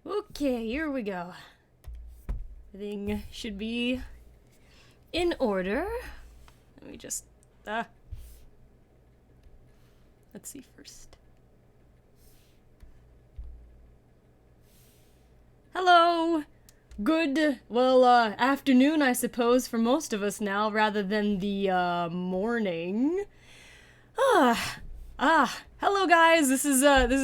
Okay, here we go. Everything should be in order. Let me just, let's see first. Hello! Good, afternoon, I suppose, for most of us now, rather than the, morning. Hello guys, this is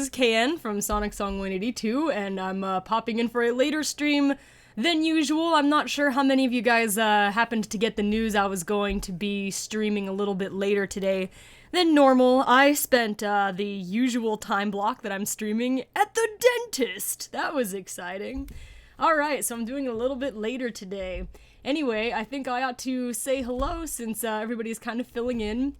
KN from SonicSong182, and I'm, popping in for a later stream than usual. I'm not sure how many of you guys, happened to get the news I was going to be streaming a little bit later today than normal. I spent, the usual time block that I'm streaming at the dentist. That was exciting. Alright, so I'm doing a little bit later today. Anyway, I think I ought to say hello since, everybody's kind of filling in.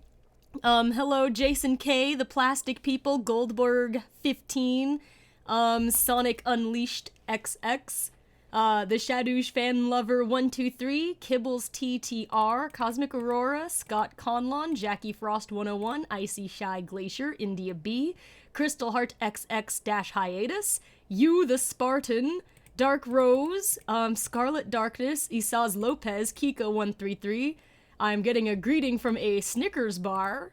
Hello, Jason K, The Plastic People, Goldberg 15, Sonic Unleashed XX, The Shadoosh Fan Lover 123, Kibbles TTR, Cosmic Aurora, Scott Conlon, Jackie Frost 101, Icy Shy Glacier, India B, Crystal Heart XX-Hiatus, You the Spartan, Dark Rose, Scarlet Darkness, Isaz Lopez, Kika 133, I'm getting a greeting from a Snickers bar.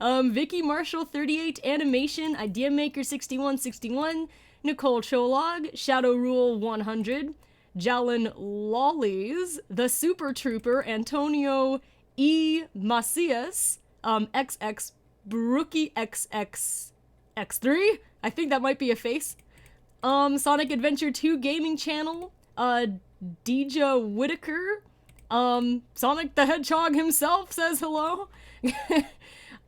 Vicky Marshall 38, Animation, Idea Maker 6161, Nicole Cholog, Shadow Rule 100, Jalen Lollies, The Super Trooper, Antonio E. Macias, XX, Brookie XX X3, I think that might be a face. Sonic Adventure 2 Gaming Channel, Deja Whitaker, Sonic the Hedgehog himself says hello.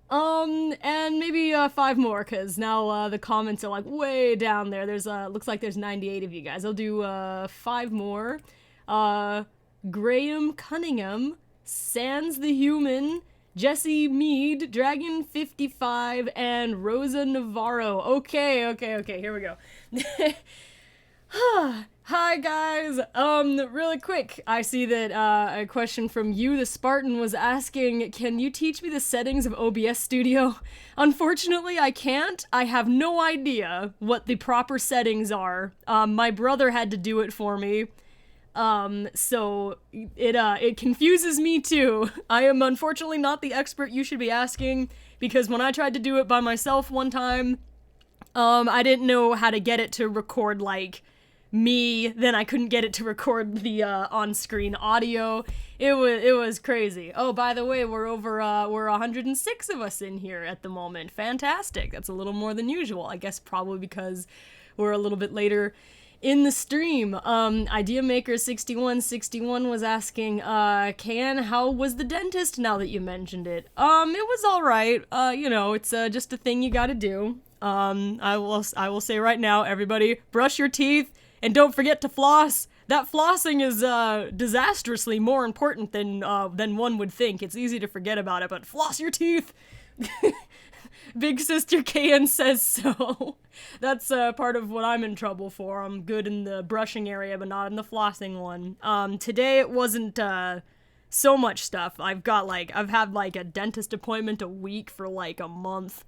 And maybe, 5 more, cause now, the comments are like way down there. There's, looks like there's 98 of you guys. I'll do, 5 more. Graham Cunningham, Sans the Human, Jesse Mead, Dragon 55, and Rosa Navarro. Okay, here we go. Hi guys, really quick, I see that, a question from You the Spartan was asking, can you teach me the settings of OBS Studio? Unfortunately, I can't. I have no idea what the proper settings are. My brother had to do it for me. So it confuses me too. I am unfortunately not the expert you should be asking, because when I tried to do it by myself one time, I didn't know how to get it to record, like, me, then I couldn't get it to record the, on-screen audio. It was crazy. Oh, by the way, we're 106 of us in here at the moment. Fantastic. That's a little more than usual. I guess probably because we're a little bit later in the stream. Idea Maker 6161 was asking, Can, how was the dentist now that you mentioned it? It was alright. You know, it's, just a thing you gotta do. I will say right now, everybody, brush your teeth, and don't forget to floss. That flossing is, disastrously more important than one would think. It's easy to forget about it, but floss your teeth! Big Sister KN says so. That's, part of what I'm in trouble for. I'm good in the brushing area, but not in the flossing one. Today it wasn't, so much stuff. I've had, like, a dentist appointment a week for, like, a month.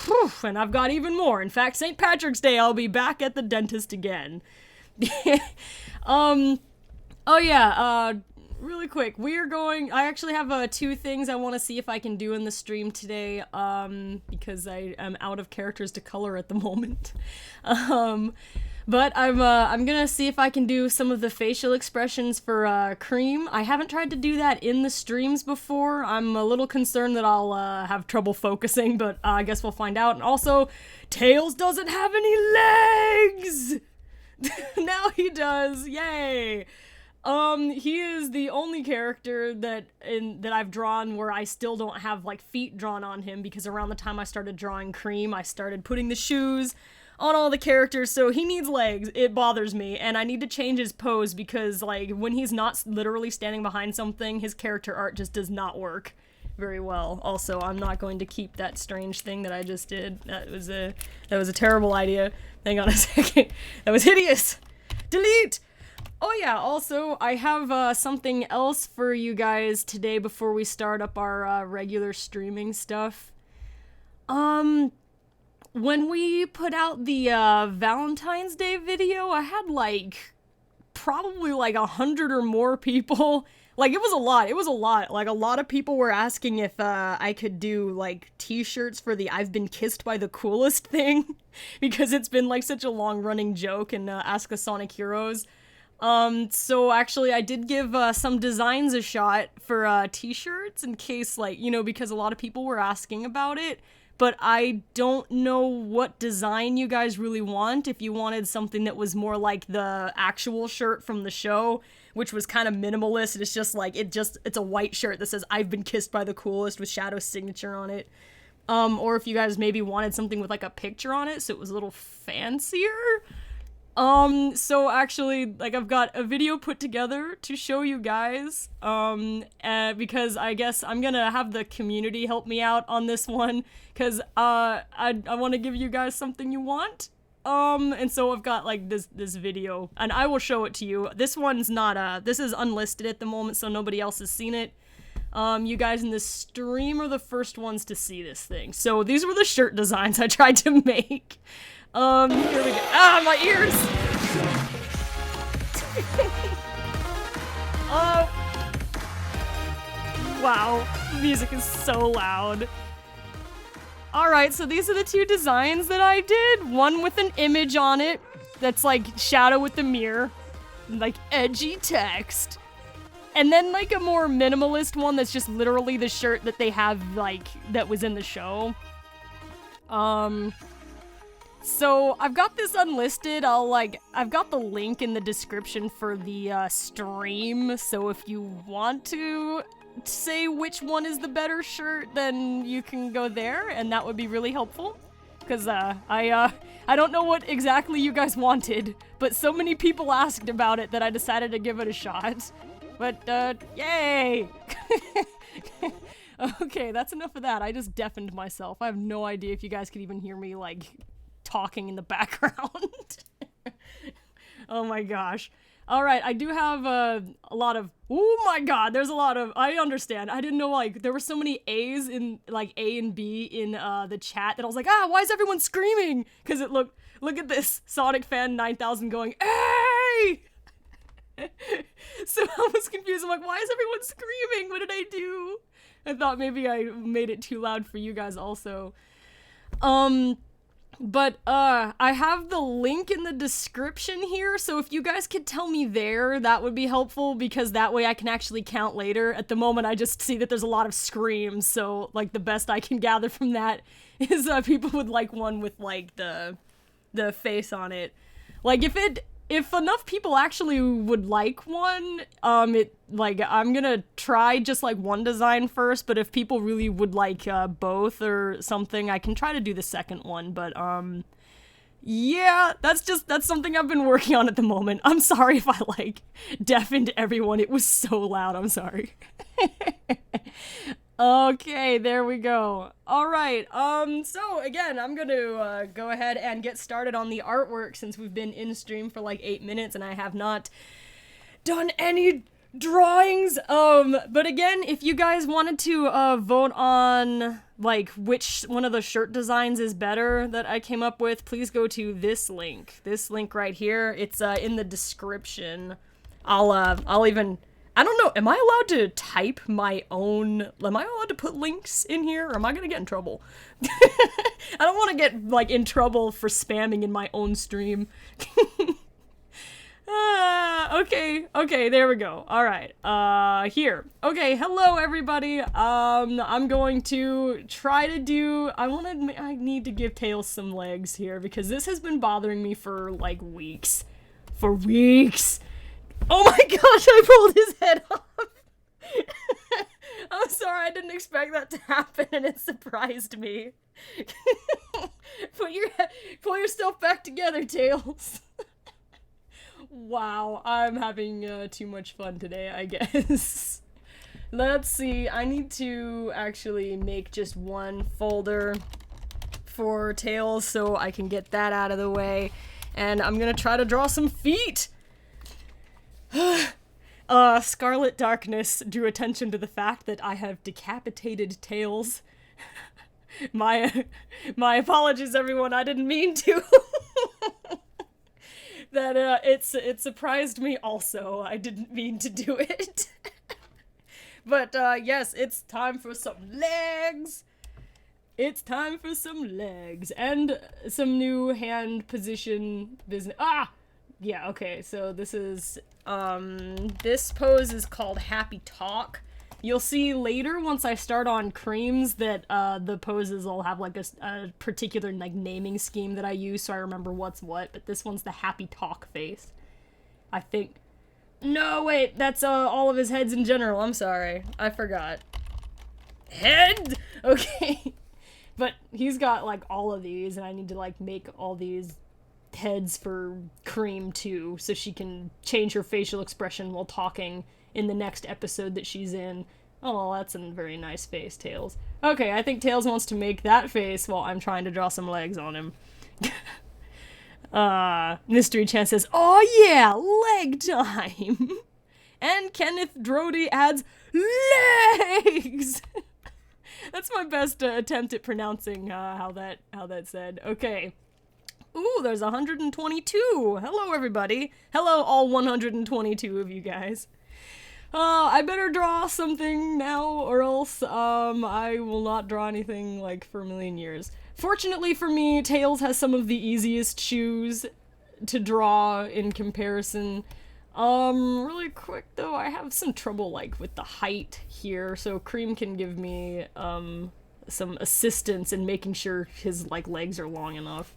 Whew, and I've got even more. In fact, St. Patrick's Day, I'll be back at the dentist again. Oh yeah, really quick, I actually have, 2 things I want to see if I can do in the stream today, because I am out of characters to color at the moment. But I'm gonna see if I can do some of the facial expressions for, Cream. I haven't tried to do that in the streams before. I'm a little concerned that I'll, have trouble focusing, but I guess we'll find out. And also, Tails doesn't have any legs! Now he does, yay! He is the only character that I've drawn where I still don't have, like, feet drawn on him, because around the time I started drawing Cream, I started putting the shoes on all the characters, so he needs legs. It bothers me, and I need to change his pose, because, like, when he's not literally standing behind something, his character art just does not work very well. Also, I'm not going to keep that strange thing that I just did. That was a terrible idea. Hang on a second. That was hideous! Delete! Oh yeah, also, I have, something else for you guys today before we start up our, regular streaming stuff. when we put out the Valentine's Day video, I had like probably like 100 or more people. Like, it was a lot. It was a lot. Like, a lot of people were asking if I could do, like, t-shirts for the I've been kissed by the coolest thing. Because it's been, like, such a long-running joke in Ask the Sonic Heroes. So actually, I did give some designs a shot for t-shirts in case, like, you know, because a lot of people were asking about it. But I don't know what design you guys really want. If you wanted something that was more like the actual shirt from the show, which was kind of minimalist. It's just like, it's a white shirt that says, I've been kissed by the coolest with Shadow's signature on it. Or if you guys maybe wanted something with like a picture on it, so it was a little fancier. So actually, like, I've got a video put together to show you guys, because I guess I'm gonna have the community help me out on this one, because, I want to give you guys something you want. And so I've got, like, this video, and I will show it to you. This one's not, this is unlisted at the moment, so nobody else has seen it. You guys in this stream are the first ones to see this thing. So these were the shirt designs I tried to make. Here we go. Ah, my ears! Oh. Wow, the music is so loud. Alright, so these are the two designs that I did. One with an image on it that's like Shadow with the mirror, like edgy text. And then like a more minimalist one that's just literally the shirt that they have, like, that was in the show. So I've got this unlisted. I've got the link in the description for the stream. So if you want to say which one is the better shirt, then you can go there, and that would be really helpful. Because I don't know what exactly you guys wanted, but so many people asked about it that I decided to give it a shot. But yay! Okay, that's enough of that. I just deafened myself. I have no idea if you guys could even hear me, like, talking in the background. Oh my gosh. Alright, I do have a lot of... Oh my god, there's a lot of... I understand. I didn't know, like, there were so many A's in, like, A and B in the chat that I was like, why is everyone screaming? Because it look at this. Sonic Fan 9000 going, A! So I was confused. I'm like, why is everyone screaming? What did I do? I thought maybe I made it too loud for you guys also. But, I have the link in the description here, so if you guys could tell me there, that would be helpful, because that way I can actually count later. At the moment, I just see that there's a lot of screams, so, like, the best I can gather from that is, people would like one with, like, the face on it. Like, if enough people actually would like one, I'm gonna try just, like, one design first, but if people really would like, both or something, I can try to do the second one, but, yeah, that's something I've been working on at the moment. I'm sorry if I, like, deafened everyone. It was so loud, I'm sorry. Okay, there we go. Alright, so again, I'm gonna go ahead and get started on the artwork since we've been in stream for like 8 minutes and I have not done any drawings. But again, if you guys wanted to vote on like which one of the shirt designs is better that I came up with, please go to this link right here. It's in the description. I'll even... I don't know, am I allowed to type my own... Am I allowed to put links in here, or am I gonna get in trouble? I don't want to get, like, in trouble for spamming in my own stream. Okay, there we go. Alright, here. Okay, hello everybody. I'm going to try to do... I need to give Tails some legs here, because this has been bothering me for, like, weeks. For weeks! Oh my gosh, I pulled his head off! I'm sorry, I didn't expect that to happen and it surprised me. Pull yourself back together, Tails. Wow, I'm having too much fun today, I guess. Let's see, I need to actually make just one folder for Tails so I can get that out of the way. And I'm gonna try to draw some feet! Scarlet Darkness drew attention to the fact that I have decapitated Tails. My apologies, everyone. I didn't mean to. That it surprised me also. I didn't mean to do it. But yes, it's time for some legs. It's time for some legs and some new hand position business. Ah! Yeah, okay. So this is this pose is called Happy Talk. You'll see later once I start on creams that the poses will have like a particular like naming scheme that I use so I remember what's what, but this one's the Happy Talk face. I think. No, wait, that's all of his heads in general. I'm sorry. I forgot. Head? Okay. But he's got like all of these and I need to like make all these heads for Cream too so she can change her facial expression while talking in the next episode that she's in. Oh, that's a very nice face, Tails. Okay, I think Tails wants to make that face while I'm trying to draw some legs on him. Mystery Chan says, oh yeah, leg time! And Kenneth Drody adds, legs! That's my best attempt at pronouncing how that said. Okay. Ooh, there's 122! Hello, everybody! Hello, all 122 of you guys. I better draw something now, or else, I will not draw anything, like, for a million years. Fortunately for me, Tails has some of the easiest shoes to draw in comparison. Really quick, though, I have some trouble, like, with the height here, so Cream can give me, some assistance in making sure his, like, legs are long enough.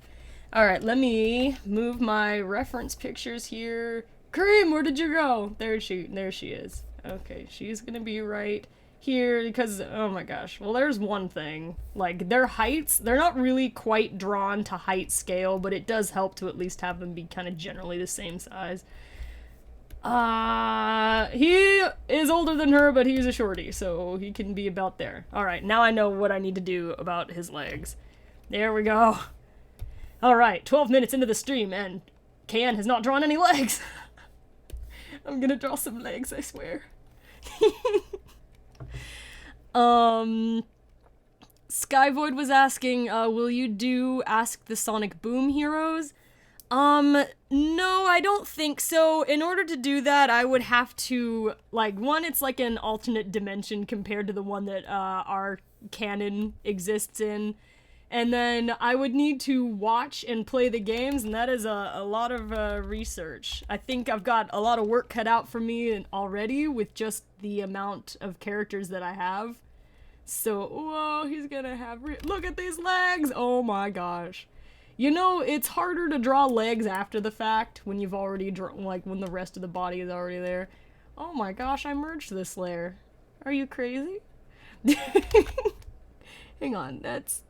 Alright, let me move my reference pictures here. Cream, where did you go? There she is. Okay, she's gonna be right here because, oh my gosh. Well, there's one thing. Like, their heights, they're not really quite drawn to height scale, but it does help to at least have them be kind of generally the same size. He is older than her, but he's a shorty, so he can be about there. Alright, now I know what I need to do about his legs. There we go. Alright, 12 minutes into the stream, and KN has not drawn any legs. I'm gonna draw some legs, I swear. Skyvoid was asking, will you do Ask the Sonic Boom Heroes? No, I don't think so. In order to do that, I would have to, like, one, it's like an alternate dimension compared to the one that, our canon exists in. And then I would need to watch and play the games, and that is a lot of research. I think I've got a lot of work cut out for me already with just the amount of characters that I have. So, whoa, he's gonna have... Look at these legs! Oh my gosh. You know, it's harder to draw legs after the fact when you've already drawn, like, when the rest of the body is already there. Oh my gosh, I merged this layer. Are you crazy? Hang on, that's...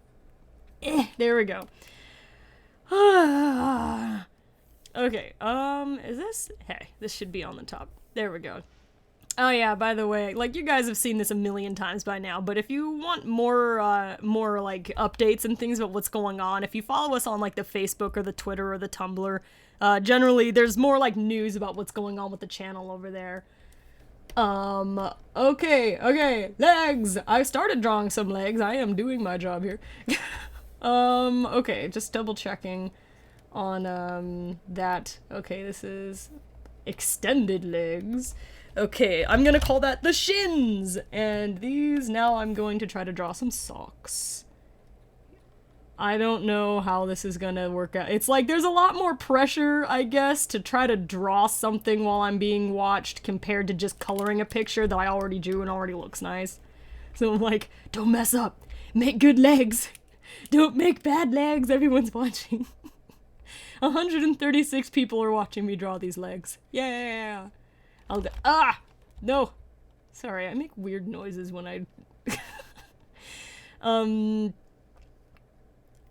there we go. Okay, is this? Hey, this should be on the top. There we go. Oh yeah, by the way, like, you guys have seen this a million times by now, but if you want more, more, like, updates and things about what's going on, if you follow us on, like, the Facebook or the Twitter or the Tumblr, generally, there's more, like, news about what's going on with the channel over there. Okay, legs! I started drawing some legs. I am doing my job here. Okay, just double checking on, that. Okay, this is extended legs. Okay, I'm gonna call that the shins! And these, now I'm going to try to draw some socks. I don't know how this is gonna work out. It's like, there's a lot more pressure, I guess, to try to draw something while I'm being watched compared to just coloring a picture that I already drew and already looks nice. So I'm like, don't mess up. Make good legs. Don't make bad legs, everyone's watching. 136 people are watching me draw these legs. Yeah! I'll go- Ah! No! Sorry, I make weird noises when I...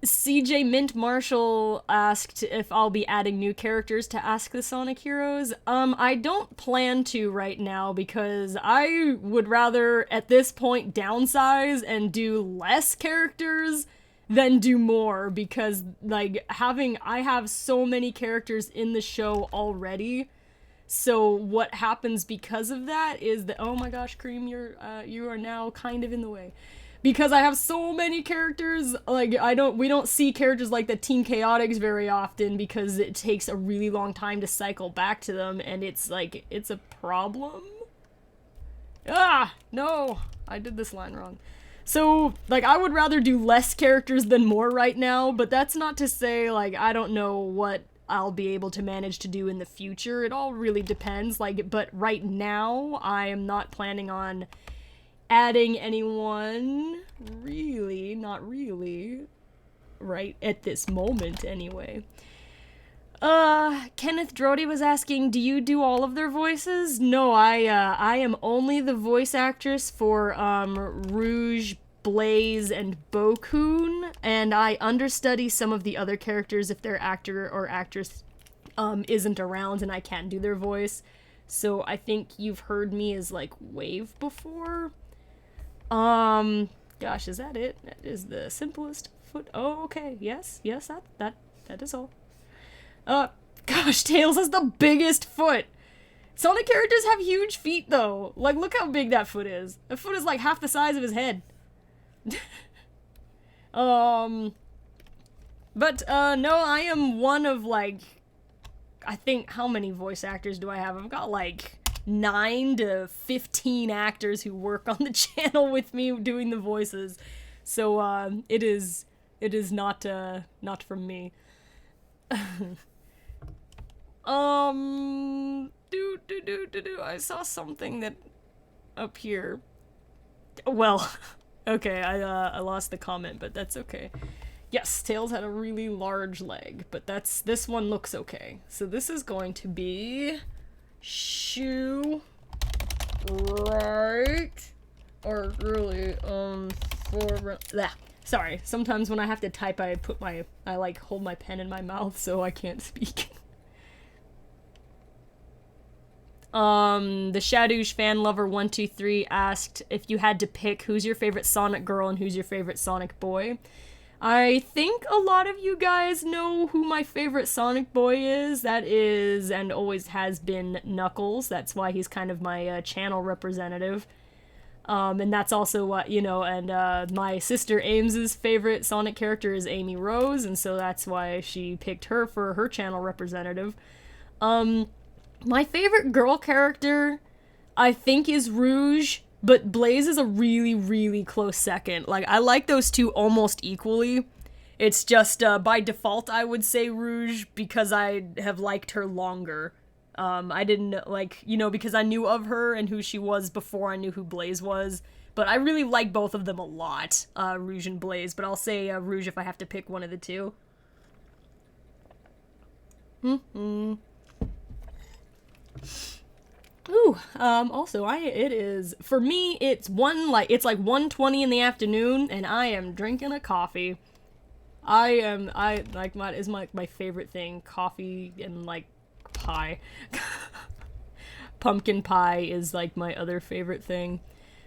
CJ Mint Marshall asked if I'll be adding new characters to Ask the Sonic Heroes. I don't plan to right now because I would rather, at this point, downsize and do less characters than do more because, like, I have so many characters in the show already. So what happens because of that is that, oh my gosh, Cream, you are now kind of in the way. because I have so many characters. Like, we don't see characters like the Team Chaotix very often because it takes a really long time to cycle back to them, and it's like, it's a problem. Ah, no, I did this line wrong. So, like, I would rather do less characters than more right now, but that's not to say, like, I don't know what I'll be able to manage to do in the future. It all really depends, like, but right now, I am not planning on adding anyone, really, not really, right at this moment, anyway. Kenneth Drody was asking, do you do all of their voices? No, I am only the voice actress for, Rouge, Blaze, and Bokun, and I understudy some of the other characters if their actor or actress, isn't around and I can't do their voice. So I think you've heard me as, like, Wave before. Gosh, is that it? That is the simplest foot. Oh, okay, yes, that is all. Gosh, Tails has the biggest foot. Sonic characters have huge feet, though. Like, look how big that foot is. That foot is like half the size of his head. No, I am one of, like, I think, how many voice actors do I have? I've got, like, 9 to 15 actors who work on the channel with me doing the voices. So, it is not from me. I saw something that up here. Well, okay, I lost the comment, but that's okay. Yes, Tails had a really large leg, but this one looks okay. So this is going to be shoe right, or really, for that. Sorry, sometimes when I have to type, I like hold my pen in my mouth so I can't speak. The Shadoosh fan lover 123 asked if you had to pick who's your favorite Sonic girl and who's your favorite Sonic boy. I think a lot of you guys know who my favorite Sonic boy is. That is, and always has been, Knuckles. That's why he's kind of my channel representative. And that's also what, and my sister Ames's favorite Sonic character is Amy Rose, and so that's why she picked her for her channel representative. My favorite girl character, I think, is Rouge, but Blaze is a really, really close second. Like, I like those two almost equally. It's just, by default, I would say Rouge, because I have liked her longer. I didn't, because I knew of her and who she was before I knew who Blaze was. But I really like both of them a lot, Rouge and Blaze, but I'll say Rouge if I have to pick one of the two. Ooh, also, it is, for me, it's like 1:20 in the afternoon, and I am drinking a coffee. Is my favorite thing, coffee and, like, pie. Pumpkin pie is, like, my other favorite thing.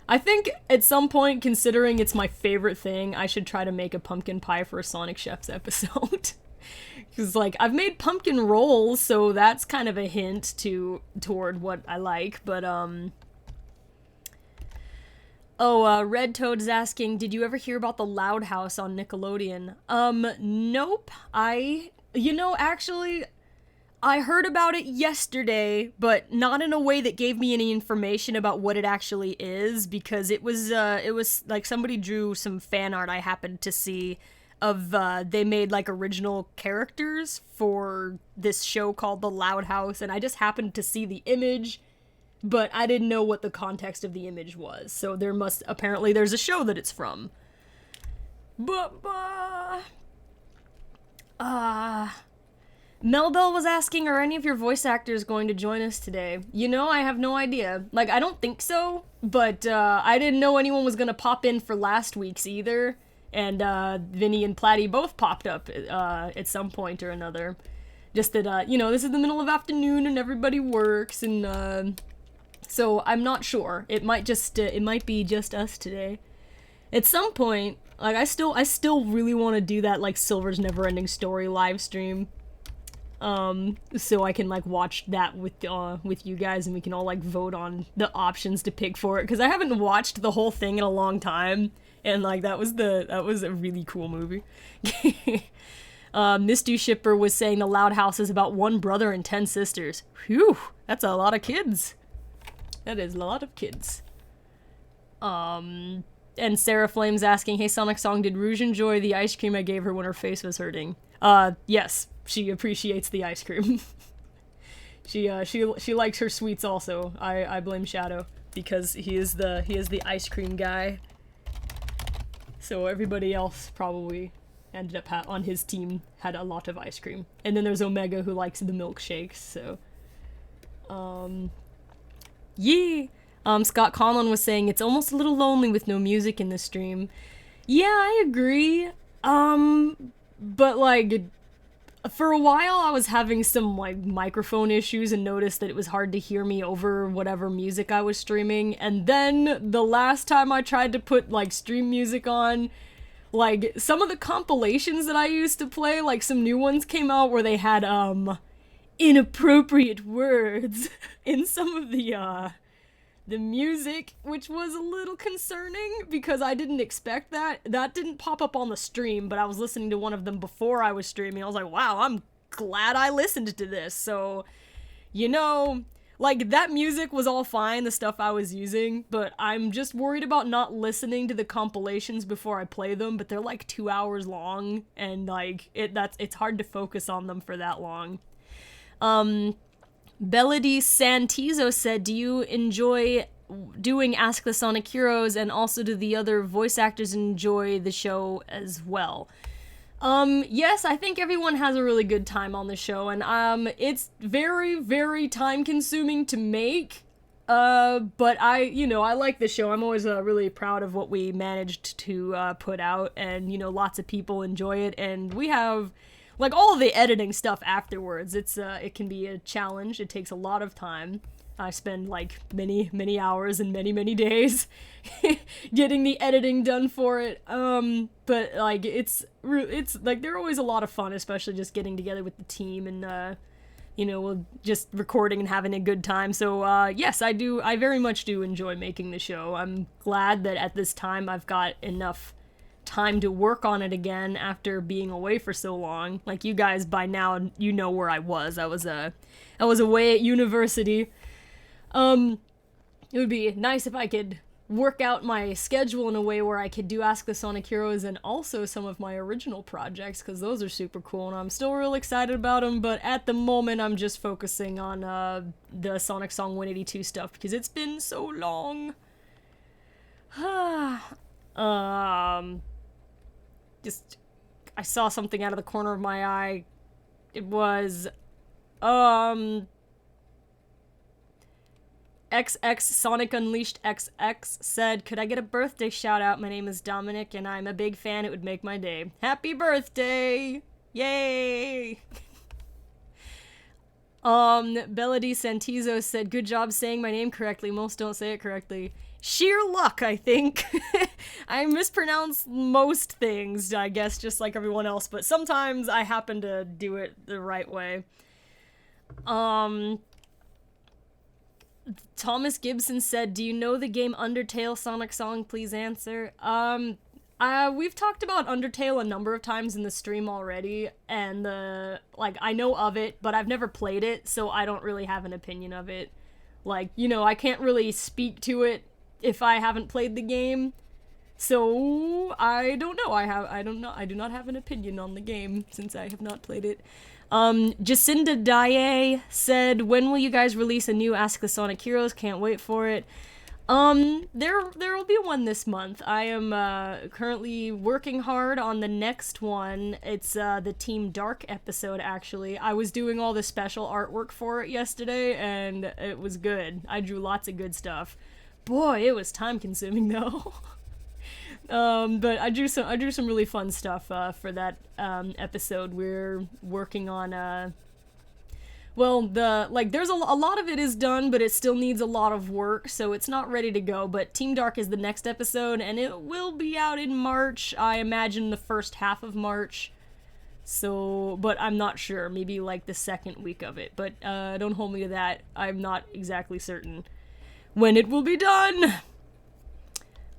I think, at some point, considering it's my favorite thing, I should try to make a pumpkin pie for a Sonic Chef's episode. Because, like, I've made pumpkin rolls, so that's kind of a hint toward what I like, but, Red Toad's asking, did you ever hear about the Loud House on Nickelodeon? Nope. Actually, I heard about it yesterday, but not in a way that gave me any information about what it actually is, because it was, like, somebody drew some fan art I happened to see of, they made, like, original characters for this show called The Loud House, and I just happened to see the image, but I didn't know what the context of the image was, so apparently there's a show that it's from. Melbell was asking, are any of your voice actors going to join us today? I have no idea. Like, I don't think so, but, I didn't know anyone was gonna pop in for last week's either. And, Vinny and Platty both popped up, at some point or another. Just that, this is the middle of afternoon and everybody works, and, so I'm not sure. It might be just us today. At some point, like, I still really want to do that, like, Silver's Never-Ending Story live stream. So I can, like, watch that with you guys, and we can all, like, vote on the options to pick for it, because I haven't watched the whole thing in a long time. And like that was a really cool movie. Misty Shipper was saying the Loud House is about one brother and 10 sisters. Phew, that's a lot of kids. That is a lot of kids. And Sarah Flame's asking, hey Sonic Song, did Rouge enjoy the ice cream I gave her when her face was hurting? Yes, she appreciates the ice cream. She likes her sweets also. I blame Shadow because he is the ice cream guy. So everybody else probably ended up on his team had a lot of ice cream. And then there's Omega who likes the milkshakes, so yeah. Scott Conlon was saying it's almost a little lonely with no music in the stream. Yeah, I agree. But like for a while I was having some like microphone issues and noticed that it was hard to hear me over whatever music I was streaming. And then the last time I tried to put like stream music on, like some of the compilations that I used to play, like some new ones came out where they had inappropriate words in some of the music, which was a little concerning because I didn't expect that. That didn't pop up on the stream, but I was listening to one of them before I was streaming. I was like, wow, I'm glad I listened to this. So, you know, like that music was all fine, the stuff I was using, but I'm just worried about not listening to the compilations before I play them, but they're like 2 hours long, and like it's hard to focus on them for that long. Belody Santizo said, do you enjoy doing Ask the Sonic Heroes, and also do the other voice actors enjoy the show as well? Yes, I think everyone has a really good time on the show, and it's very, very time consuming to make, but I like the show. I'm always really proud of what we managed to put out, and, lots of people enjoy it, and we have like all of the editing stuff afterwards. It can be a challenge. It takes a lot of time. I spend like many hours and many days getting the editing done for it. But like it's like they're always a lot of fun, especially just getting together with the team and we'll just recording and having a good time. So yes, I very much do enjoy making the show. I'm glad that at this time I've got enough time to work on it again after being away for so long. Like you guys by now, you know where I was. I was away at university. It would be nice if I could work out my schedule in a way where I could do Ask the Sonic Heroes and also some of my original projects, because those are super cool and I'm still real excited about them, but at the moment I'm just focusing on the SonicSong182 stuff because it's been so long. Just, I saw something out of the corner of my eye. It was, XX Sonic Unleashed XX said, could I get a birthday shout out? My name is Dominic and I'm a big fan. It would make my day. Happy birthday! Yay! Belody Santizo said, good job saying my name correctly. Most don't say it correctly. Sheer luck, I think. I mispronounce most things, I guess, just like everyone else, but sometimes I happen to do it the right way. Thomas Gibson said, do you know the game Undertale Sonic Song? Please answer. We've talked about Undertale a number of times in the stream already, and I know of it, but I've never played it, so I don't really have an opinion of it. Like, I can't really speak to it if I haven't played the game, so I don't know. I do not have an opinion on the game since I have not played it. Jacinda Daaye said, when will you guys release a new Ask the Sonic Heroes? Can't wait for it. There will be one this month. I am currently working hard on the next one. It's the Team Dark episode, actually. I was doing all the special artwork for it yesterday, and it was good. I drew lots of good stuff. Boy, it was time consuming though. But I drew some really fun stuff for that episode. We're working on there's a lot of it is done, but it still needs a lot of work, so it's not ready to go. But Team Dark is the next episode, and it will be out in March. I imagine the first half of March. So, but I'm not sure. Maybe like the second week of it. But don't hold me to that. I'm not exactly certain when it will be done.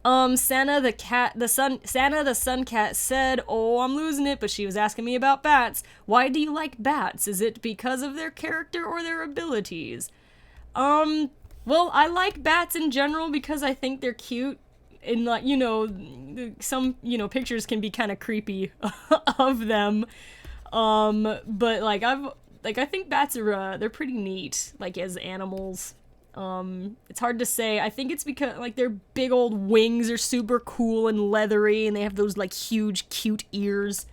Santa the sun cat said, "Oh, I'm losing it," but she was asking me about bats. Why do you like bats? Is it because of their character or their abilities? Well, I like bats in general because I think they're cute. And like, some, pictures can be kind of creepy of them. But like I think bats are they're pretty neat, like as animals. It's hard to say. I think it's because like their big old wings are super cool and leathery, and they have those like huge cute ears.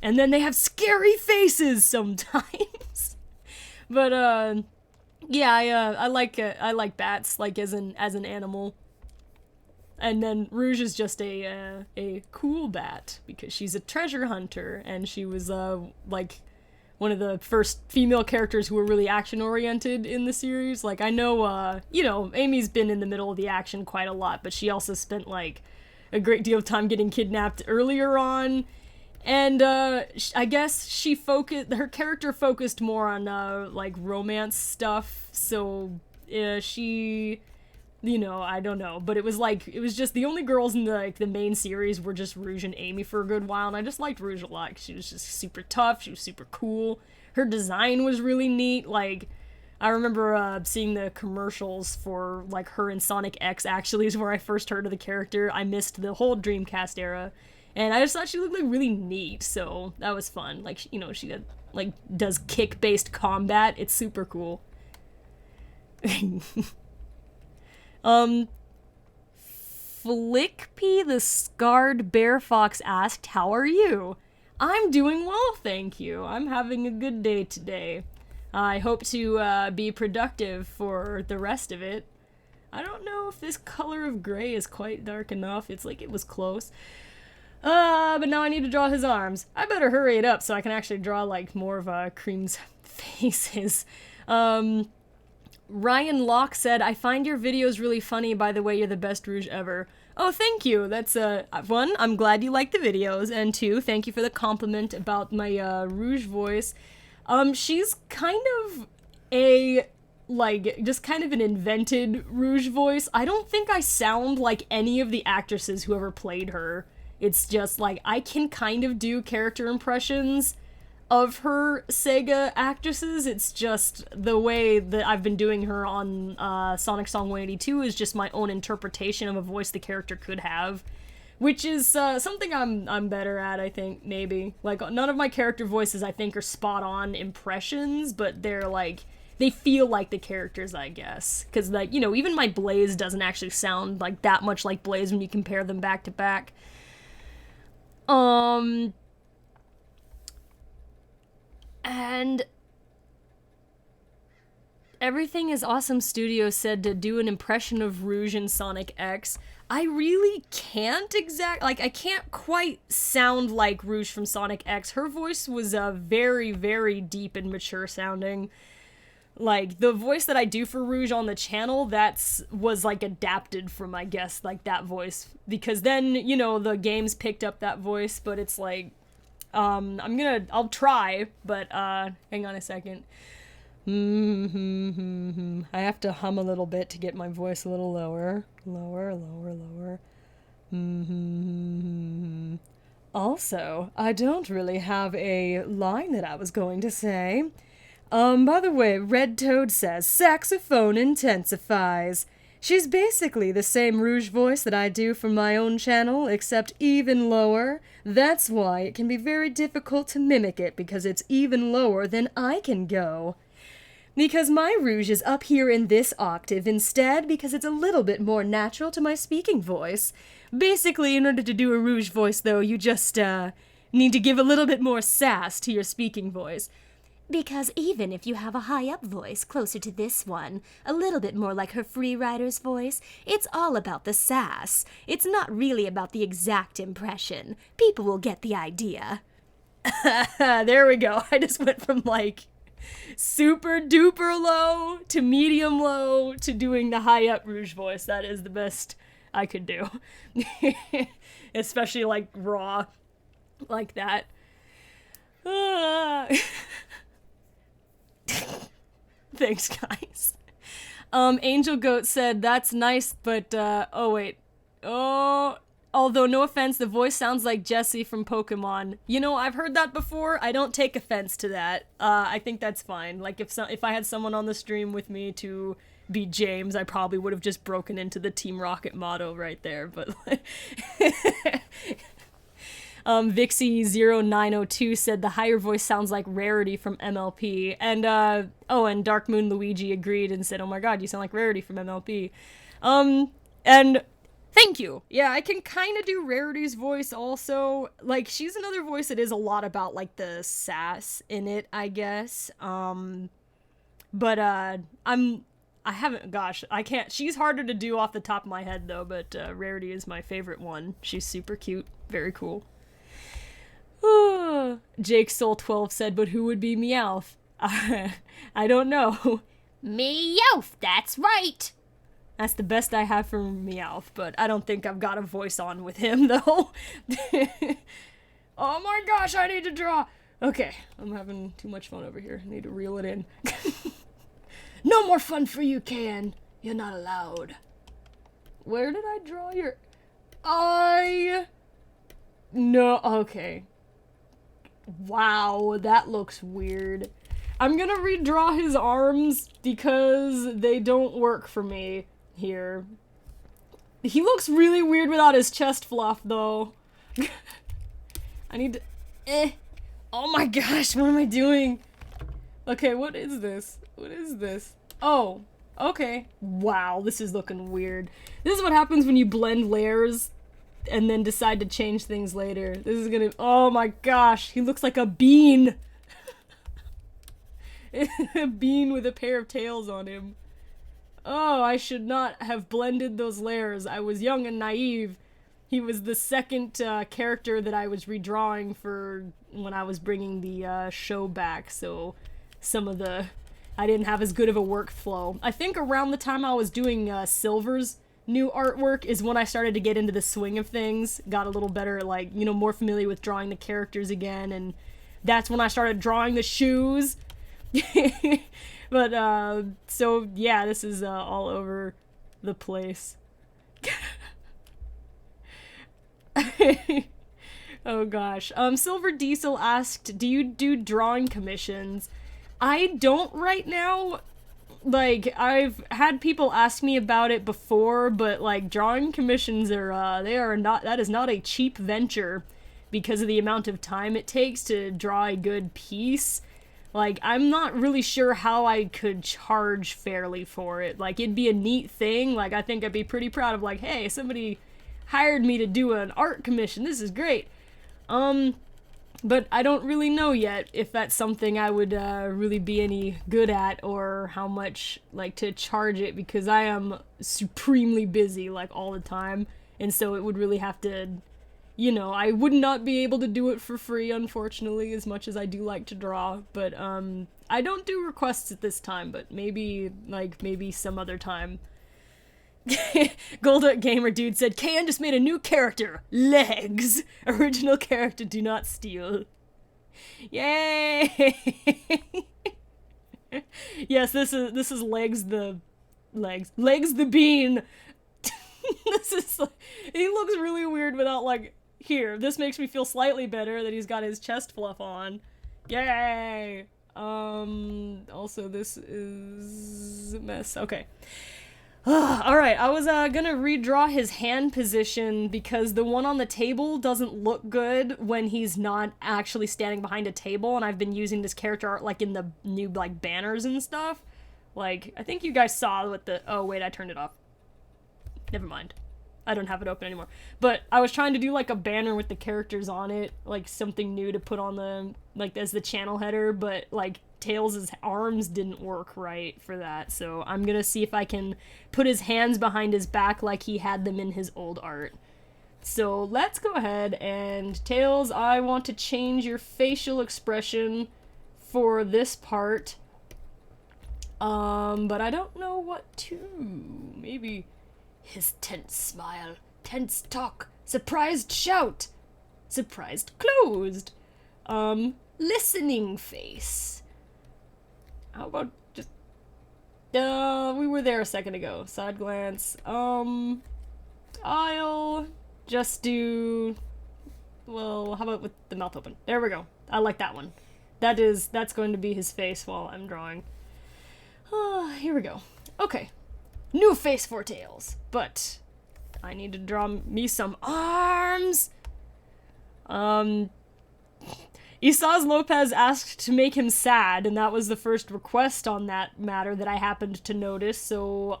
And then they have scary faces sometimes. But yeah, I like bats like as an animal. And then Rouge is just a cool bat because she's a treasure hunter, and she was like one of the first female characters who were really action oriented in the series. Like I know Amy's been in the middle of the action quite a lot, but she also spent like a great deal of time getting kidnapped earlier on. And I guess her character focused more on like romance stuff. So she, I don't know, but it was just the only girls in the main series were just Rouge and Amy for a good while, and I just liked Rouge a lot. She was just super tough. She was super cool. Her design was really neat. Like I remember seeing the commercials for like her and Sonic X. Actually, is where I first heard of the character. I missed the whole Dreamcast era. And I just thought she looked like really neat, so that was fun. Like, she did, like, does kick-based combat. It's super cool. Flickpea the Scarred Bear Fox asked, "How are you?" I'm doing well, thank you. I'm having a good day today. I hope to be productive for the rest of it. I don't know if this color of gray is quite dark enough. It's like it was close. But now I need to draw his arms. I better hurry it up so I can actually draw, like, more of Cream's faces. Ryan Locke said, "I find your videos really funny, by the way, you're the best Rouge ever." Oh, thank you. That's, one, I'm glad you like the videos, and two, thank you for the compliment about my, Rouge voice. She's kind of just kind of an invented Rouge voice. I don't think I sound like any of the actresses who ever played her. It's just, like, I can kind of do character impressions of her Sega actresses. It's just the way that I've been doing her on SonicSong182 is just my own interpretation of a voice the character could have, which is something I'm better at, I think, maybe. Like, none of my character voices, I think, are spot-on impressions, but they're, like, they feel like the characters, I guess. Because, like, even my Blaze doesn't actually sound, like, that much like Blaze when you compare them back to back. And Everything is Awesome Studio said to do an impression of Rouge in Sonic X. I really can't I can't quite sound like Rouge from Sonic X. Her voice was very, very deep and mature sounding. Like, the voice that I do for Rouge on the channel, was, like, adapted from, I guess, like, that voice. Because then, the games picked up that voice, but it's like, I'll try, but, hang on a second. I have to hum a little bit to get my voice a little lower. Lower. Also, I don't really have a line that I was going to say. By the way, Red Toad says, "Saxophone intensifies." She's basically the same Rouge voice that I do from my own channel, except even lower. That's why it can be very difficult to mimic it, because it's even lower than I can go. Because my Rouge is up here in this octave instead, because it's a little bit more natural to my speaking voice. Basically, in order to do a Rouge voice, though, you just, need to give a little bit more sass to your speaking voice. Because even if you have a high-up voice closer to this one, a little bit more like her free rider's voice, it's all about the sass. It's not really about the exact impression. People will get the idea. There we go. I just went from, like, super duper low to medium low to doing the high-up Rouge voice. That is the best I could do. Especially, like, raw. Like that. Thanks, guys. Angel Goat said, "That's nice, but, oh wait. Oh, although no offense, the voice sounds like Jessie from Pokemon. You know, I've heard that before. I don't take offense to that. I think that's fine. Like if I had someone on the stream with me to be James, I probably would have just broken into the Team Rocket motto right there. But like, Vixie0902 said the higher voice sounds like Rarity from MLP, and and Dark Moon Luigi agreed and said, "Oh my God, you sound like Rarity from MLP." And thank you. Yeah, I can kind of do Rarity's voice also. Like, she's another voice that is a lot about, like, the sass in it, I guess. But, I haven't, gosh, I can't, she's harder to do off the top of my head, though, but, Rarity is my favorite one. She's super cute. Very cool. Jake Soul 12 said, but who would be Meowth? I don't know. Meowth, that's right. That's the best I have for Meowth, but I don't think I've got a voice on with him, though. Oh my gosh, I need to draw! Okay, I'm having too much fun over here. I need to reel it in. No more fun for you, Can. You're not allowed. Where did I draw your... No, okay. Wow, that looks weird. I'm gonna redraw his arms because they don't work for me here. He looks really weird without his chest fluff, though. I need to... Oh my gosh, what am I doing? Okay, what is this? What is this? Oh, okay. Wow, this is looking weird. This is what happens when you blend layers and then decide to change things later. This is gonna... Oh my gosh, he looks like a bean! A bean with a pair of tails on him. Oh, I should not have blended those layers. I was young and naive. He was the second character that I was redrawing for when I was bringing the show back, so some of the... I didn't have as good of a workflow. I think around the time I was doing Silver's new artwork is when I started to get into the swing of things, got a little better, like, you know, more familiar with drawing the characters again, and that's when I started drawing the shoes. But, so, yeah, this is, all over the place. Oh gosh. Silver Diesel asked, do you do drawing commissions? I don't right now. Like, I've had people ask me about it before, but, like, drawing commissions are, that is not a cheap venture because of the amount of time it takes to draw a good piece. Like, I'm not really sure how I could charge fairly for it. Like, it'd be a neat thing. Like, I think I'd be pretty proud of, like, hey, somebody hired me to do an art commission. This is great. But I don't really know yet if that's something I would, really be any good at or how much, like, to charge it because I am supremely busy, like, all the time. And so it would really have to, you know, I would not be able to do it for free, unfortunately, as much as I do like to draw. But, I don't do requests at this time, but maybe, like, maybe some other time. Golduck Gamer Dude said, Can just made a new character, Legs. Original character, do not steal. Yay! Yes, this is Legs the Bean. This is like, he looks really weird without, like, here. This makes me feel slightly better that he's got his chest fluff on. Yay! Also this is a mess. Okay. Alright, I was gonna redraw his hand position because the one on the table doesn't look good when he's not actually standing behind a table, and I've been using this character art, like, in the new, like, banners and stuff. Like, I think you guys saw what the... Oh, wait, I turned it off. Never mind. I don't have it open anymore. But I was trying to do, like, a banner with the characters on it, like, something new to put on the, like, as the channel header, but, like, Tails' arms didn't work right for that, so I'm gonna see if I can put his hands behind his back like he had them in his old art. So let's go ahead and, Tails, I want to change your facial expression for this part. But I don't know what to. Maybe his tense smile, tense talk, surprised shout, surprised closed, listening face. How about just, we were there a second ago. Side glance. I'll just do... Well, how about with the mouth open? There we go. I like that one. That's going to be his face while I'm drawing. Here we go. Okay. New face for Tails. But I need to draw me some arms. Isaz Lopez asked to make him sad, and that was the first request on that matter that I happened to notice, so,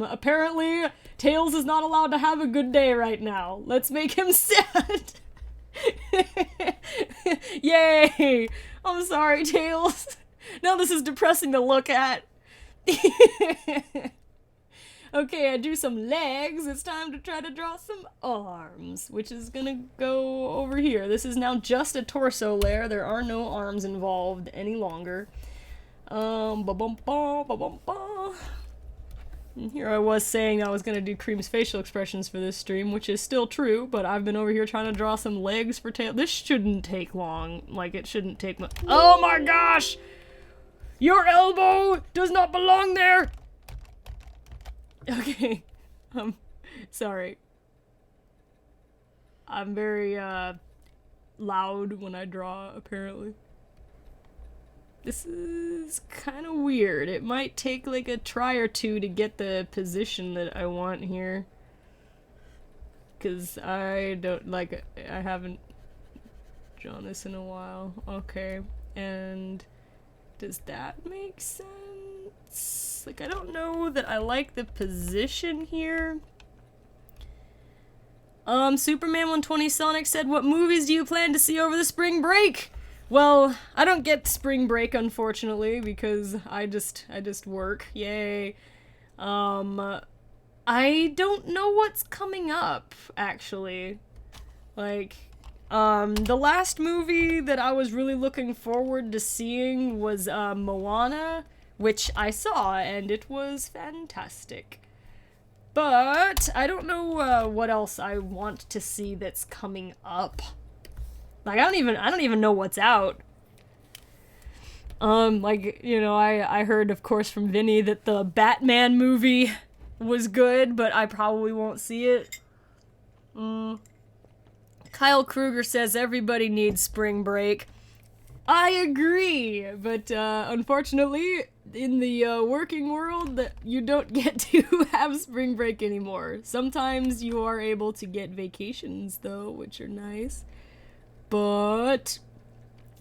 apparently, Tails is not allowed to have a good day right now. Let's make him sad! Yay! I'm sorry, Tails. Now this is depressing to look at. Okay, I drew some legs. It's time to try to draw some arms, which is gonna go over here. This is now just a torso layer. There are no arms involved any longer. Ba-bum-ba, and here I was saying I was gonna do Cream's facial expressions for this stream, which is still true, but I've been over here trying to draw some legs for Tails. This shouldn't take long. Like, it shouldn't take much. Oh my gosh! Your elbow does not belong there! Okay, sorry. I'm very, loud when I draw, apparently. This is kind of weird. It might take, like, a try or two to get the position that I want here. Because I don't, like, I haven't drawn this in a while. Okay, and does that make sense? Like, I don't know that I like the position here. Superman 120 Sonic said, what movies do you plan to see over the spring break? Well, I don't get spring break, unfortunately, because I just work. Yay. I don't know what's coming up, actually. Like, the last movie that I was really looking forward to seeing was, Moana, which I saw, and it was fantastic. But I don't know what else I want to see that's coming up. Like, I don't even know what's out. Like, you know, I heard, of course, from Vinny that the Batman movie was good, but I probably won't see it. Kyle Kruger says everybody needs spring break. I agree, but unfortunately, in the working world, you don't get to have spring break anymore. Sometimes you are able to get vacations, though, which are nice. But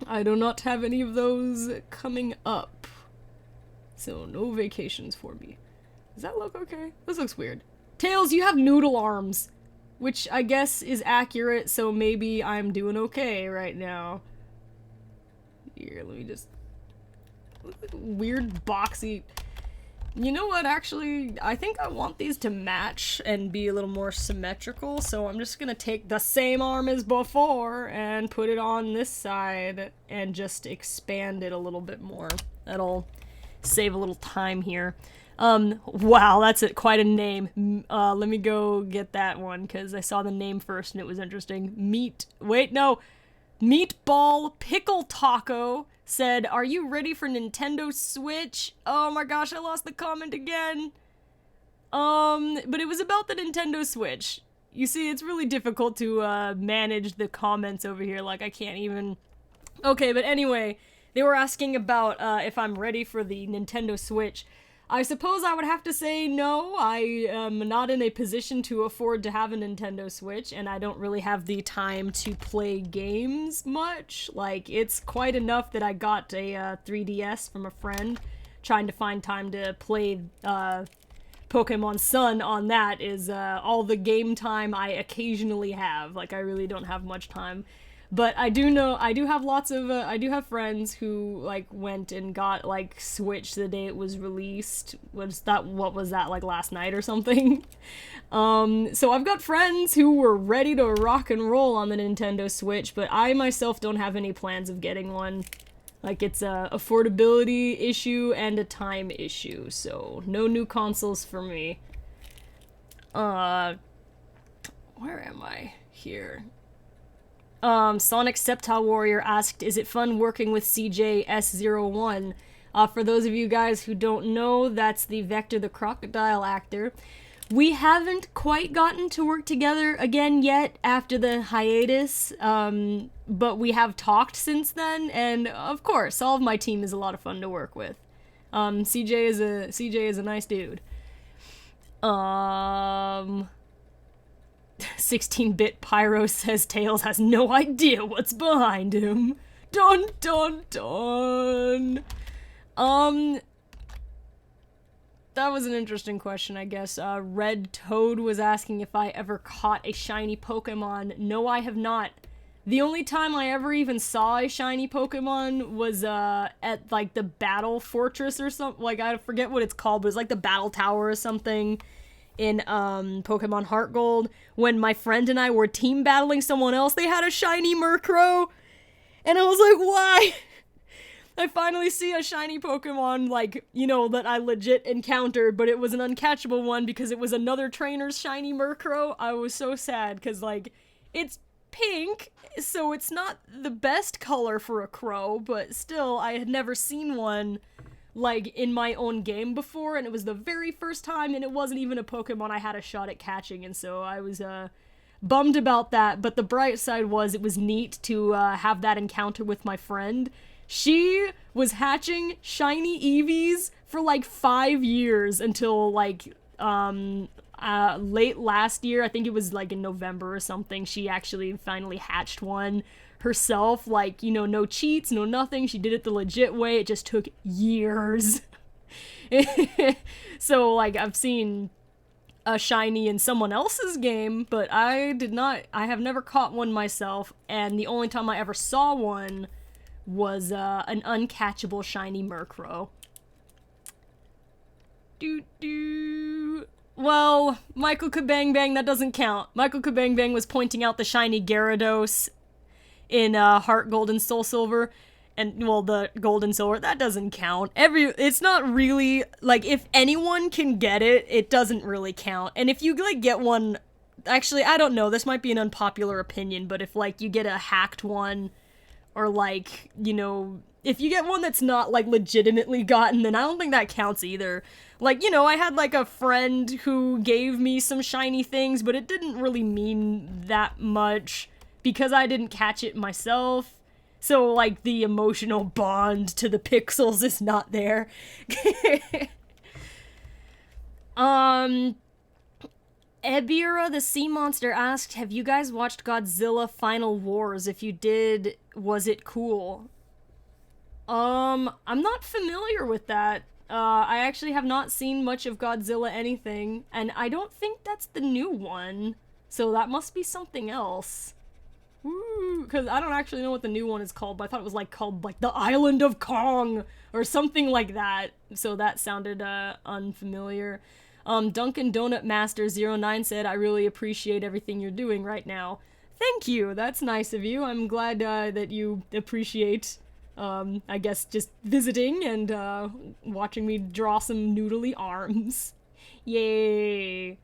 I do not have any of those coming up. So, no vacations for me. Does that look okay? This looks weird. Tails, you have noodle arms, which I guess is accurate, so maybe I'm doing okay right now. Here, let me just... Weird boxy... You know what, actually, I think I want these to match and be a little more symmetrical, so I'm just gonna take the same arm as before and put it on this side and just expand it a little bit more. That'll save a little time here. Wow, that's quite a name. Let me go get that one, because I saw the name first and it was interesting. Meatball Pickle Taco said, are you ready for Nintendo Switch? Oh my gosh, I lost the comment again. But it was about the Nintendo Switch. You see, it's really difficult to, manage the comments over here, like I can't even... Okay, but anyway, they were asking about, if I'm ready for the Nintendo Switch. I suppose I would have to say no. I am not in a position to afford to have a Nintendo Switch, and I don't really have the time to play games much. Like, it's quite enough that I got a 3DS from a friend. Trying to find time to play Pokemon Sun on that is all the game time I occasionally have. Like, I really don't have much time. But I do know, I do have lots of, I do have friends who, like, went and got, like, Switch the day it was released. What was that, like, last night or something? So I've got friends who were ready to rock and roll on the Nintendo Switch, but I myself don't have any plans of getting one. Like, it's a affordability issue and a time issue, so no new consoles for me. Where am I? Here. Sonic Sceptile Warrior asked, is it fun working with CJ-S01? For those of you guys who don't know, that's the Vector the Crocodile actor. We haven't quite gotten to work together again yet after the hiatus, but we have talked since then, and of course, all of my team is a lot of fun to work with. CJ is a nice dude. 16-bit Pyro says Tails has no idea what's behind him. Dun dun dun. That was an interesting question, I guess. Red Toad was asking if I ever caught a shiny Pokemon. No, I have not. The only time I ever even saw a shiny Pokemon was at like the Battle Fortress or something. Like, I forget what it's called, but it's like the Battle Tower or something in Pokemon Heart Gold. When my friend and I were team battling someone else, they had a shiny Murkrow. And I was like, why? I finally see a shiny Pokemon, like, you know, that I legit encountered, but it was an uncatchable one because it was another trainer's shiny Murkrow. I was so sad, because, like, it's pink, so it's not the best color for a crow, but still, I had never seen one, like, in my own game before, and it was the very first time, and it wasn't even a Pokemon I had a shot at catching, and so I was, bummed about that, but the bright side was it was neat to, have that encounter with my friend. She was hatching shiny Eevees for like 5 years until like late last year. I think it was like in November or something. She actually finally hatched one herself. Like, you know, no cheats, no nothing. She did it the legit way. It just took years. So like I've seen a shiny in someone else's game, but I have never caught one myself. And the only time I ever saw one was an uncatchable shiny Murkrow. Well, Michael Kabang, that doesn't count. Michael Kabang was pointing out the shiny Gyarados in Heart Gold and Soul Silver, and, well, the Gold and Silver, that doesn't count. It's not really, like, if anyone can get it, it doesn't really count. And if you, like, get one, actually, I don't know, this might be an unpopular opinion, but if, like, you get a hacked one, or, like, you know, if you get one that's not, like, legitimately gotten, then I don't think that counts either. Like, you know, I had, like, a friend who gave me some shiny things, but it didn't really mean that much because I didn't catch it myself. So, like, the emotional bond to the pixels is not there. Ebira the Sea Monster asked, have you guys watched Godzilla Final Wars? If you did, was it cool? I'm not familiar with that. I actually have not seen much of Godzilla anything, and I don't think that's the new one. So that must be something else. Woo, because I don't actually know what the new one is called, but I thought it was like called like the Island of Kong or something like that. So that sounded unfamiliar. Dunkin' Donut Master 09 said, I really appreciate everything you're doing right now. Thank you, that's nice of you. I'm glad that you appreciate, I guess, just visiting and watching me draw some noodly arms. Yay.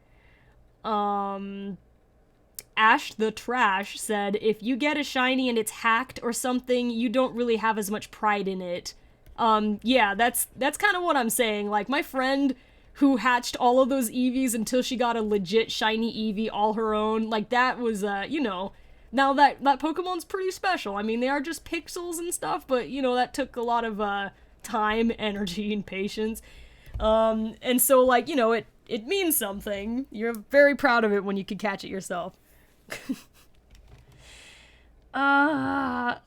Ash the Trash said, if you get a shiny and it's hacked or something, you don't really have as much pride in it. Yeah, that's kind of what I'm saying. Like, my friend who hatched all of those Eevees until she got a legit shiny Eevee all her own, like, that was, you know, now that Pokemon's pretty special. I mean, they are just pixels and stuff, but, you know, that took a lot of, time, energy, and patience. And so, like, you know, it means something. You're very proud of it when you can catch it yourself. I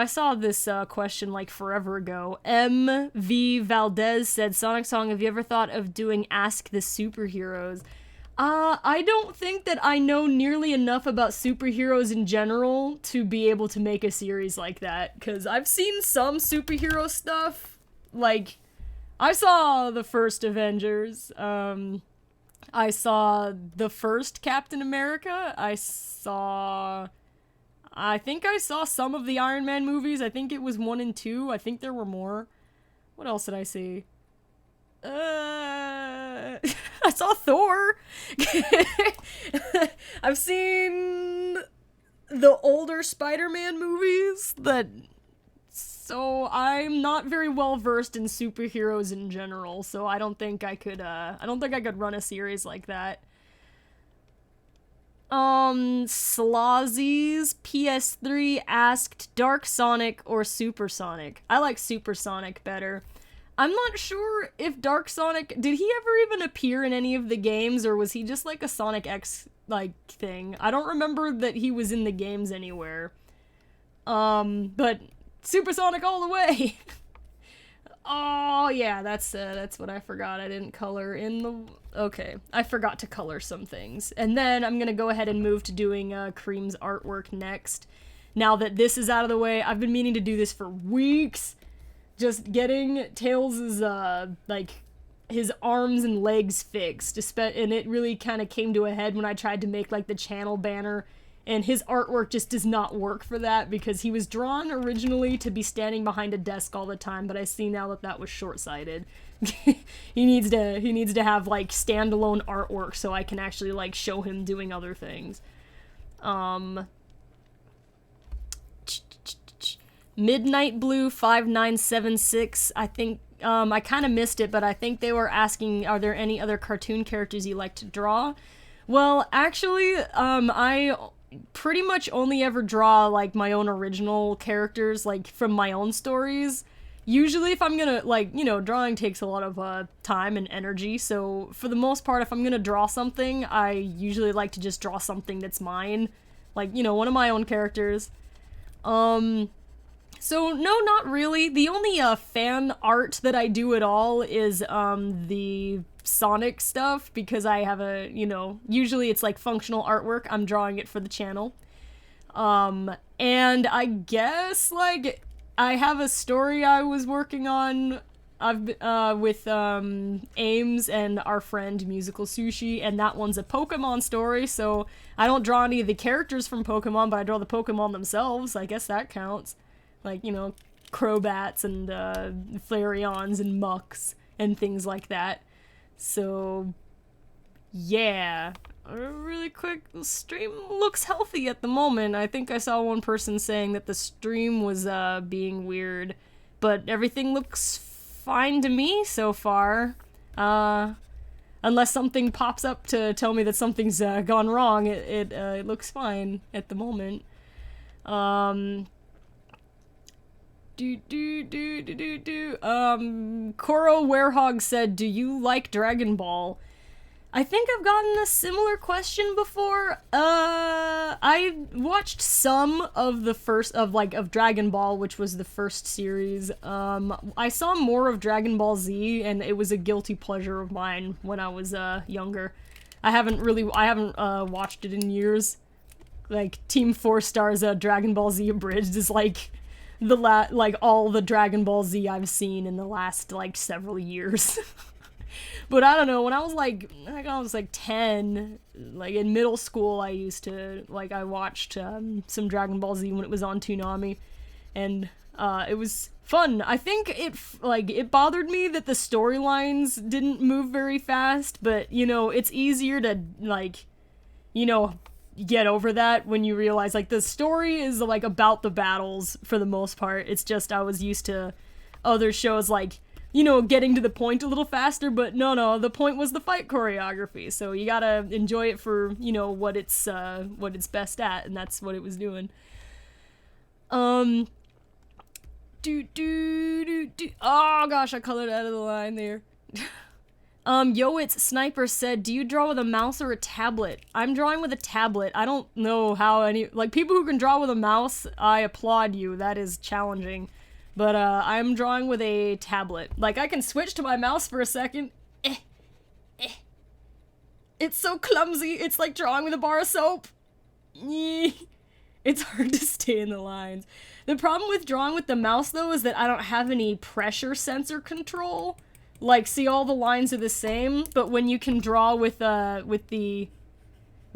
saw this question like forever ago. M.V. Valdez said, Sonic Song, have you ever thought of doing Ask the Superheroes? I don't think that I know nearly enough about superheroes in general to be able to make a series like that, because I've seen some superhero stuff. Like, I saw the first Avengers, I saw the first Captain America, I think I saw some of the Iron Man movies. I think it was 1 and 2. I think there were more. What else did I see? I saw Thor. I've seen the older Spider-Man movies that So I'm not very well versed in superheroes in general, so I don't think I could run a series like that. Slozzy's PS3 asked Dark Sonic or Supersonic. I like Supersonic better. I'm not sure if Dark Sonic, did he ever even appear in any of the games, or was he just like a Sonic X like thing? I don't remember that he was in the games anywhere. But Supersonic all the way. Oh yeah, that's what I forgot. I didn't color in the... Okay, I forgot to color some things. And then I'm gonna go ahead and move to doing Cream's artwork next. Now that this is out of the way, I've been meaning to do this for weeks. Just getting Tails' like, his arms and legs fixed. And it really kind of came to a head when I tried to make, like, the channel banner. And his artwork just does not work for that because he was drawn originally to be standing behind a desk all the time, but I see now that that was short-sighted. he needs to have like standalone artwork so I can actually like show him doing other things. Midnight Blue 5976, I think I kind of missed it, but I think they were asking, are there any other cartoon characters you like to draw? Well, actually, I pretty much only ever draw, like, my own original characters, like, from my own stories. Usually, if I'm gonna, like, you know, drawing takes a lot of, time and energy, so for the most part, if I'm gonna draw something, I usually like to just draw something that's mine. Like, you know, one of my own characters. So, no, not really. The only, fan art that I do at all is, the Sonic stuff, because I have a, you know, usually it's like functional artwork. I'm drawing it for the channel. And I guess, like, I have a story I was working on with Ames and our friend Musical Sushi, and that one's a Pokemon story, so I don't draw any of the characters from Pokemon, but I draw the Pokemon themselves. I guess that counts. Like, you know, Crobats and Flareons and Mucks and things like that. So, yeah. Really quick, the stream looks healthy at the moment. I think I saw one person saying that the stream was being weird, but everything looks fine to me so far. Unless something pops up to tell me that something's gone wrong, it looks fine at the moment. Koro Werehog said, do you like Dragon Ball? I think I've gotten a similar question before. I watched some of the first, of Dragon Ball, which was the first series. I saw more of Dragon Ball Z, and it was a guilty pleasure of mine when I was, younger. I haven't watched it in years. Like, Team 4 Star's, Dragon Ball Z Abridged is, like, all the Dragon Ball Z I've seen in the last, like, several years. But I don't know, when I was like 10, like in middle school, I used to, like, I watched some Dragon Ball Z when it was on Toonami, and it was fun. I think it bothered me that the storylines didn't move very fast, but, you know, it's easier to, like, you know, get over that when you realize, like, the story is, like, about the battles for the most part. It's just I was used to other shows, like, you know, getting to the point a little faster, but no, the point was the fight choreography, so you gotta enjoy it for, you know, what it's best at, and that's what it was doing. Oh gosh, I colored out of the line there. It's Sniper said, do you draw with a mouse or a tablet? I'm drawing with a tablet. I don't know how like, people who can draw with a mouse, I applaud you. That is challenging. But, I'm drawing with a tablet. Like, I can switch to my mouse for a second. It's so clumsy. It's like drawing with a bar of soap. It's hard to stay in the lines. The problem with drawing with the mouse, though, is that I don't have any pressure sensor control. Like, see, all the lines are the same, but when you can draw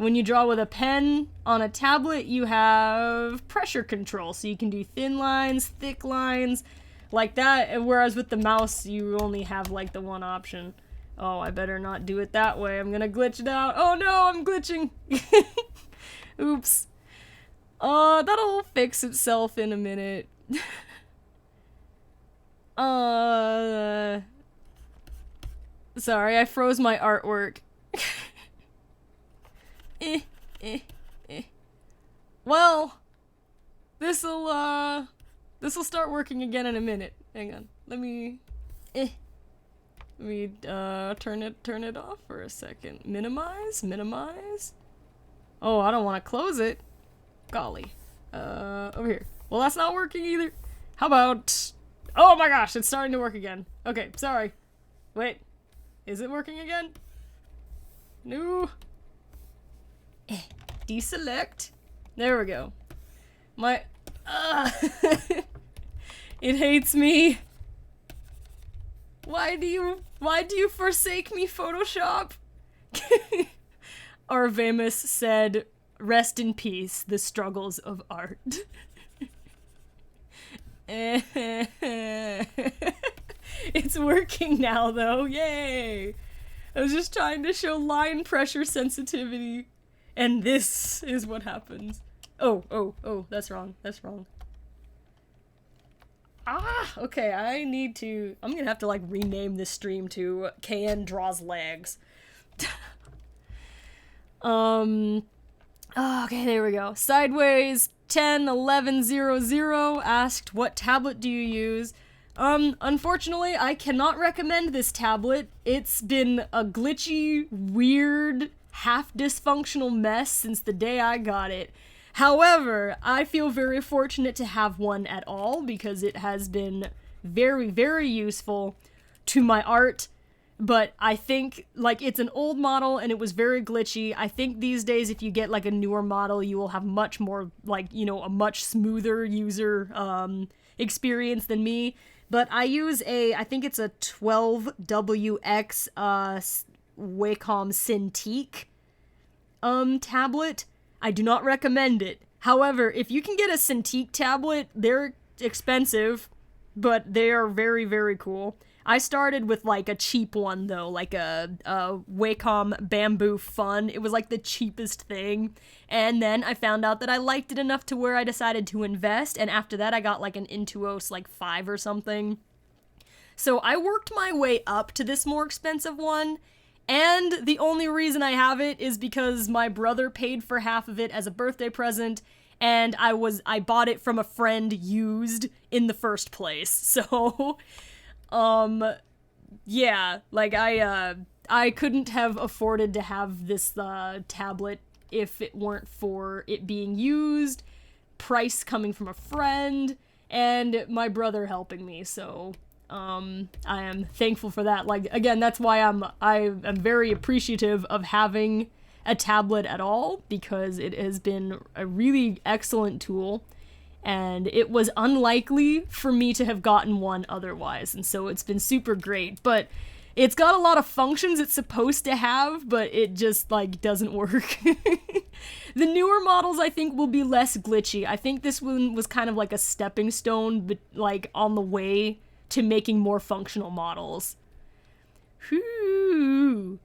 when you draw with a pen on a tablet, you have pressure control, so you can do thin lines, thick lines, like that, whereas with the mouse, you only have, like, the one option. Oh, I better not do it that way. I'm gonna glitch it out. Oh no, I'm glitching! Oops. That'll fix itself in a minute. Sorry, I froze my artwork. eh, eh, eh. Well, this'll start working again in a minute. Hang on. Let me turn it off for a second. Minimize. Oh, I don't want to close it. Golly. Over here. Well, that's not working either. How about... Oh my gosh, it's starting to work again. Okay, sorry. Wait. Is it working again? No. Deselect. There we go. My... It hates me. Why do you forsake me, Photoshop? Arvamus said, "Rest in peace, the struggles of art." It's working now, though. Yay! I was just trying to show line pressure sensitivity, and this is what happens. Oh, that's wrong. Okay, I'm gonna have to, like, rename this stream to KN Draws Legs. Okay, there we go. Sideways 101100 asked, what tablet do you use? Unfortunately, I cannot recommend this tablet. It's been a glitchy, weird, half-dysfunctional mess since the day I got it. However, I feel very fortunate to have one at all because it has been very, very useful to my art. But I think, like, it's an old model and it was very glitchy. I think these days if you get, like, a newer model, you will have much more, like, you know, a much smoother user experience than me. But I use I think it's a 12WX Wacom Cintiq tablet. I do not recommend it. However, if you can get a Cintiq tablet, they're expensive, but they are very, very cool. I started with, like, a cheap one, though, like a Wacom Bamboo Fun. It was, like, the cheapest thing. And then I found out that I liked it enough to where I decided to invest, and after that I got, like, an Intuos, like, 5 or something. So I worked my way up to this more expensive one, and the only reason I have it is because my brother paid for half of it as a birthday present, and I bought it from a friend used in the first place. So, yeah, like, I couldn't have afforded to have this, tablet if it weren't for it being used, price coming from a friend, and my brother helping me, so... I am thankful for that. Like, again, that's why I am very appreciative of having a tablet at all, because it has been a really excellent tool, and it was unlikely for me to have gotten one otherwise, and so it's been super great. But it's got a lot of functions it's supposed to have, but it just, like, doesn't work. The newer models, I think, will be less glitchy. I think this one was kind of like a stepping stone, but, like, on the way to making more functional models. Whew.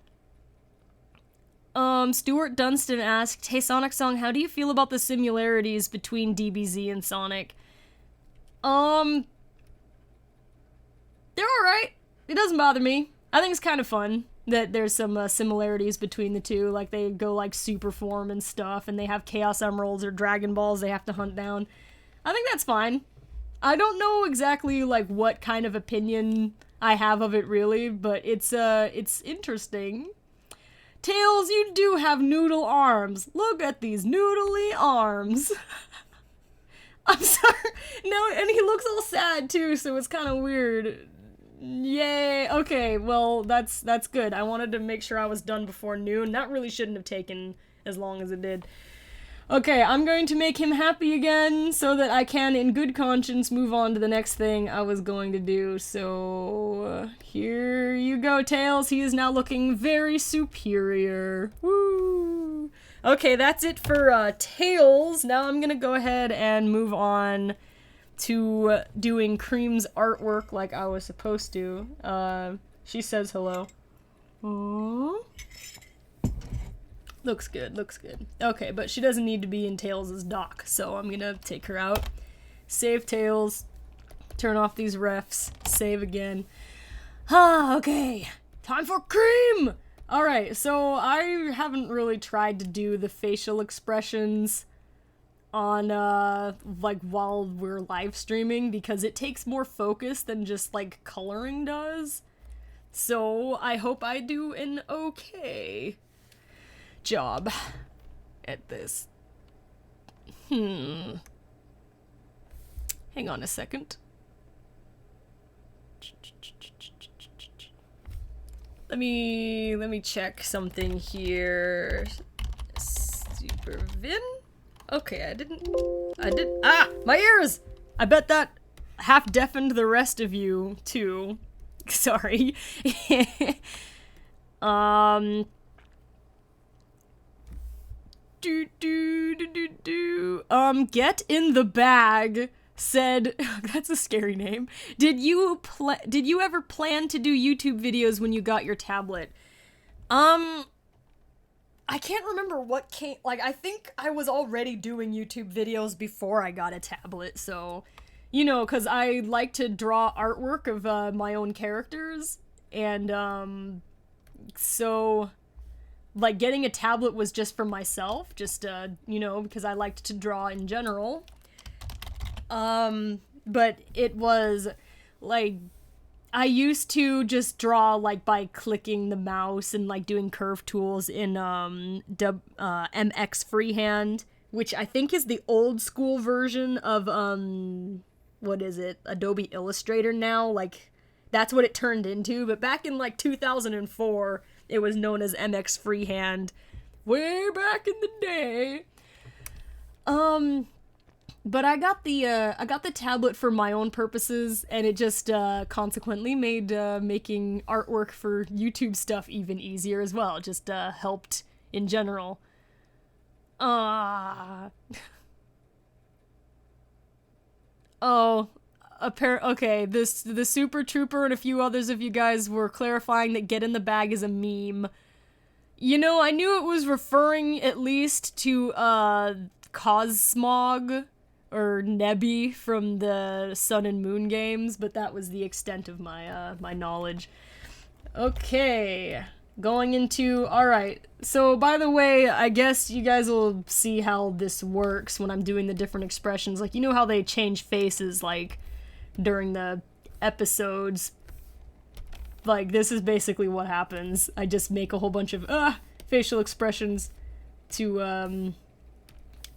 Stuart Dunstan asked, "Hey SonicSong, how do you feel about the similarities between DBZ and Sonic?" They're alright. It doesn't bother me. I think it's kind of fun that there's some similarities between the two. Like, they go, like, super form and stuff, and they have Chaos Emeralds or Dragon Balls they have to hunt down. I think that's fine. I don't know exactly, like, what kind of opinion I have of it, really, but it's interesting. Tails, you do have noodle arms. Look at these noodly arms. I'm sorry. No, and he looks all sad, too, so it's kind of weird. Yay. Okay, well, that's good. I wanted to make sure I was done before noon. That really shouldn't have taken as long as it did. Okay, I'm going to make him happy again so that I can, in good conscience, move on to the next thing I was going to do. So, here you go, Tails. He is now looking very superior. Woo! Okay, that's it for Tails. Now I'm gonna go ahead and move on to doing Cream's artwork like I was supposed to. She says hello. Aww. Looks good, looks good. Okay, but she doesn't need to be in Tails' dock, so I'm gonna take her out. Save Tails. Turn off these refs. Save again. Ah, okay. Time for cream! Alright, so I haven't really tried to do the facial expressions on, like, while we're live streaming because it takes more focus than just, like, coloring does. So I hope I do an okay job at this. Hang on a second. Let me check something here. Supervin? Okay, my ears! I bet that half deafened the rest of you, too. Sorry. Get in the bag said, that's a scary name. Did you ever plan to do YouTube videos when you got your tablet? I can't remember what came, like, I think I was already doing YouTube videos before I got a tablet, so, you know, because I like to draw artwork of, my own characters, and, so, like, getting a tablet was just for myself, just, you know, because I liked to draw in general. But it was, like, I used to just draw, like, by clicking the mouse and, like, doing curve tools in, MX Freehand, which I think is the old school version of, what is it, Adobe Illustrator now, like, that's what it turned into, but back in, like, 2004, it was known as MX Freehand, way back in the day. But I got the tablet for my own purposes, and it just, consequently made, making artwork for YouTube stuff even easier as well. It just, helped in general. Oh, okay, the Super Trooper and a few others of you guys were clarifying that Get in the Bag is a meme. You know, I knew it was referring at least to, Cosmog, or Nebby from the Sun and Moon games, but that was the extent of my, my knowledge. Okay, going into, alright, so by the way, I guess you guys will see how this works when I'm doing the different expressions, like, you know how they change faces, like, during the episodes? Like, this is basically what happens. I just make a whole bunch of, facial expressions to,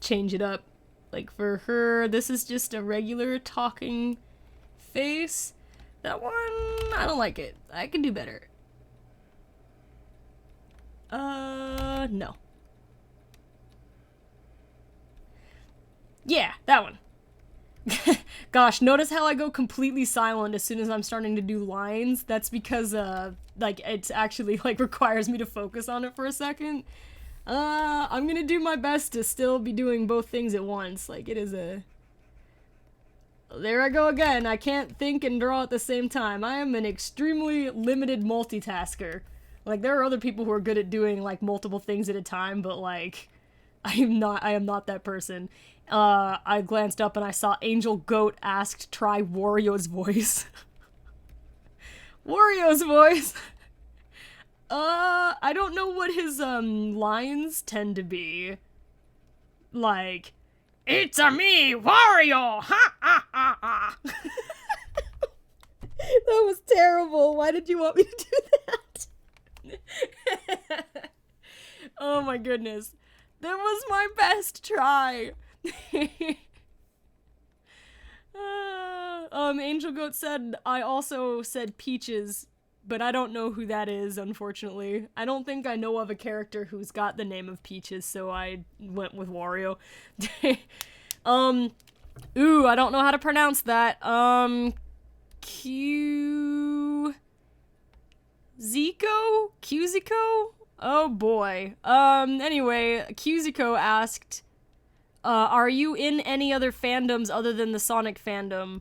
change it up. Like, for her, this is just a regular talking face. That one, I don't like it. I can do better. No. Yeah, that one. Gosh, notice how I go completely silent as soon as I'm starting to do lines? That's because, like, it's actually, like, requires me to focus on it for a second. I'm gonna do my best to still be doing both things at once. Like, it is a... There I go again. I can't think and draw at the same time. I am an extremely limited multitasker. Like, there are other people who are good at doing, like, multiple things at a time, but, like, I am not that person. I glanced up and I saw Angel Goat asked try Wario's voice. Wario's voice! I don't know what his, lines tend to be. Like, it's a me, Wario! Ha ha ha ha! That was terrible. Why did you want me to do that? Oh my goodness. That was my best try. Angel Goat said, I also said Peaches, but I don't know who that is, unfortunately. I don't think I know of a character who's got the name of Peaches, so I went with Wario. Ooh, I don't know how to pronounce that. Qzico? Oh boy. Anyway, Qzico asked, are you in any other fandoms other than the Sonic fandom?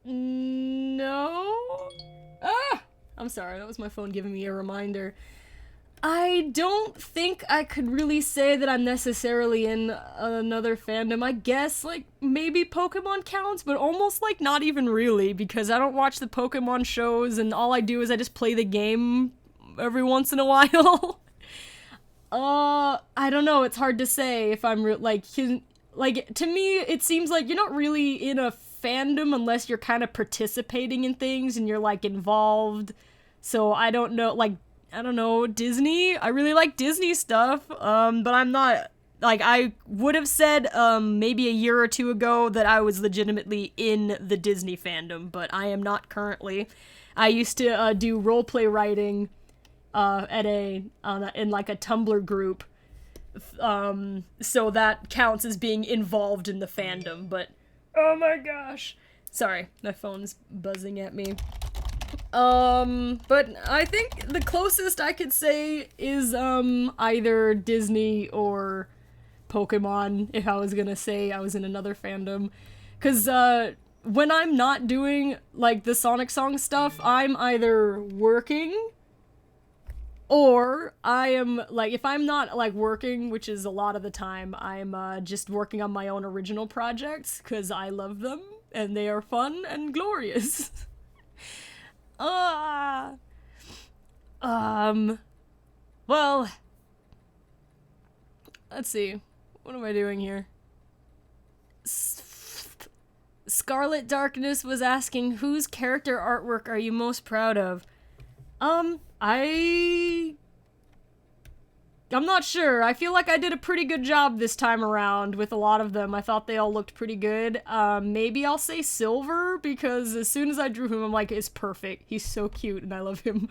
No? Ah! I'm sorry, that was my phone giving me a reminder. I don't think I could really say that I'm necessarily in another fandom. I guess, like, maybe Pokemon counts, but almost, like, not even really, because I don't watch the Pokemon shows, and all I do is I just play the game every once in a while. I don't know, it's hard to say if I'm, like, to me, it seems like you're not really in a fandom unless you're kind of participating in things and you're, like, involved. So I don't know, like, I don't know, Disney? I really like Disney stuff, but I'm not, like, I would have said, maybe a year or two ago that I was legitimately in the Disney fandom, but I am not currently. I used to, do roleplay writing, in, like, a Tumblr group, so that counts as being involved in the fandom, but, oh my gosh. Sorry, my phone's buzzing at me. But I think the closest I could say is, either Disney or Pokemon, if I was gonna say I was in another fandom. 'Cause, when I'm not doing, like, the Sonic Song stuff, I'm either working, or I am, like, if I'm not, like, working, which is a lot of the time, I'm, just working on my own original projects, 'cause I love them, and they are fun and glorious. Well, let's see. What am I doing here? Scarlet Darkness was asking, whose character artwork are you most proud of? I'm not sure. I feel like I did a pretty good job this time around with a lot of them. I thought they all looked pretty good. Maybe I'll say Silver, because as soon as I drew him, I'm like, it's perfect. He's so cute, and I love him.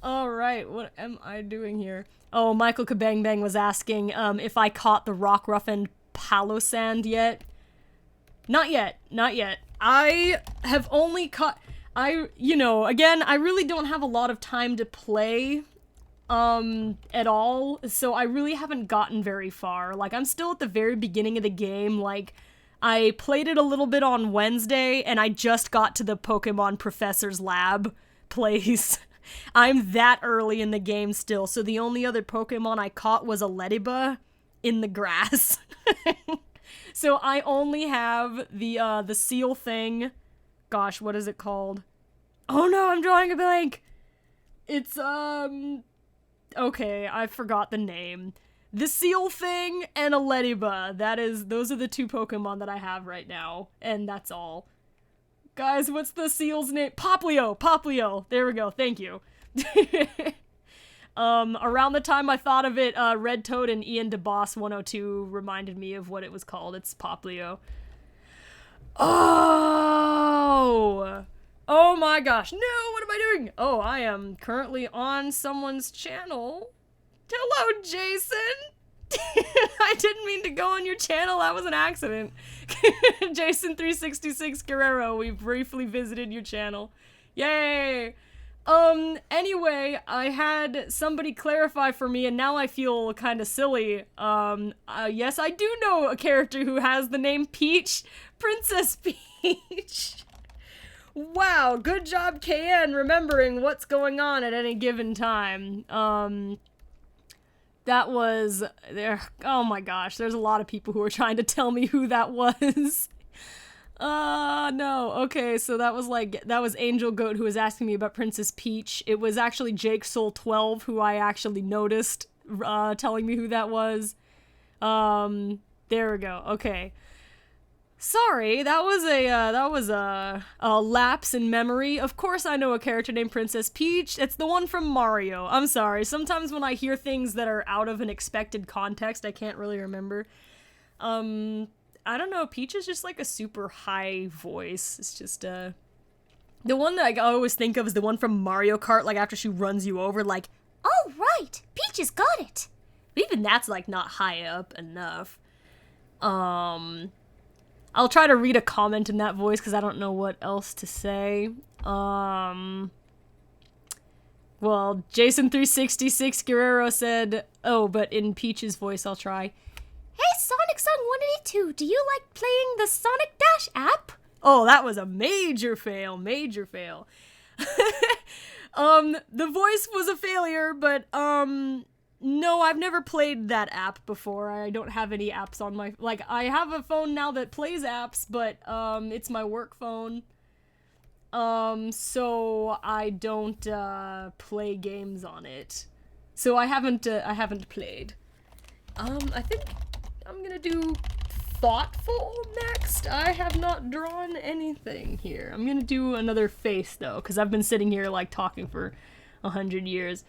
Alright, what am I doing here? Oh, Michael Kabangbang was asking, if I caught the Rockruff and Palossand yet. Not yet. Not yet. I have only caught... again, I really don't have a lot of time to play, at all, so I really haven't gotten very far. Like, I'm still at the very beginning of the game, like, I played it a little bit on Wednesday, and I just got to the Pokemon Professor's Lab place. I'm that early in the game still, so the only other Pokemon I caught was a Ledibba in the grass. So I only have the seal thing. Gosh, what is it called? Oh no, I'm drawing a blank! It's, okay, I forgot the name. The seal thing and a Ledibba. Those are the two Pokemon that I have right now, and that's all. Guys, what's the seal's name? Poplio! Poplio! There we go, thank you. Around the time I thought of it, Red Toad and Ian DeBoss182 reminded me of what it was called. It's Poplio. Oh! Oh my gosh, no, what am I doing? Oh, I am currently on someone's channel. Hello, Jason! I didn't mean to go on your channel, that was an accident. Jason366 Guerrero, we briefly visited your channel. Yay! Anyway, I had somebody clarify for me, and now I feel kind of silly. Yes, I do know a character who has the name Peach, Princess Peach. Wow, good job, KN, remembering what's going on at any given time. That was there. Oh my gosh, there's a lot of people who are trying to tell me who that was. No. Okay, so that was Angel Goat who was asking me about Princess Peach. It was actually Jake Soul 12 who I actually noticed, telling me who that was. There we go. Okay. Sorry, that was a lapse in memory. Of course I know a character named Princess Peach. It's the one from Mario. I'm sorry. Sometimes when I hear things that are out of an expected context, I can't really remember. I don't know, Peach is just like a super high voice. It's just, the one that I always think of is the one from Mario Kart, like after she runs you over, like, Oh, right! Peach has got it! even that's like not high up enough. I'll try to read a comment in that voice because I don't know what else to say. Well, Jason366 Guerrero said, oh, but in Peach's voice I'll try. Hey, SonicSong182, do you like playing the Sonic Dash app? Oh, that was a major fail, major fail. The voice was a failure, but, no, I've never played that app before. I don't have any apps on my, like, I have a phone now that plays apps, but, it's my work phone. So I don't, play games on it. So I haven't played. I think I'm gonna do thoughtful next. I have not drawn anything here. I'm gonna do another face, though, because I've been sitting here, like, talking for 100 years.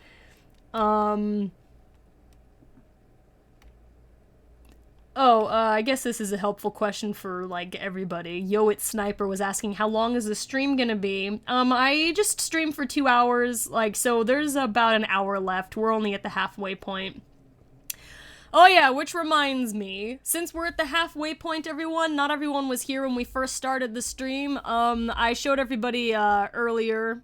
I guess this is a helpful question for, like, everybody. Yo, it's Sniper was asking, how long is the stream gonna be? I just streamed for 2 hours, like, so there's about an hour left. We're only at the halfway point. Oh yeah, which reminds me, since we're at the halfway point, everyone, not everyone was here when we first started the stream. I showed everybody, earlier.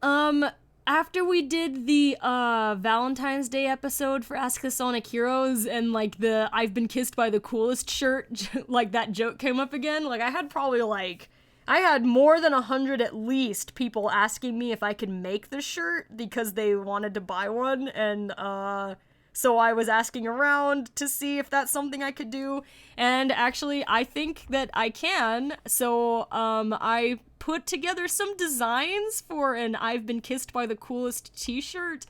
After we did the, Valentine's Day episode for Ask the Sonic Heroes and, like, the I've been kissed by the coolest shirt, like, that joke came up again, like, I had probably, like, I had more than 100 at least people asking me if I could make the shirt because they wanted to buy one, and, so I was asking around to see if that's something I could do, and actually, I think that I can, so, I put together some designs for an I've been kissed by the coolest t-shirt,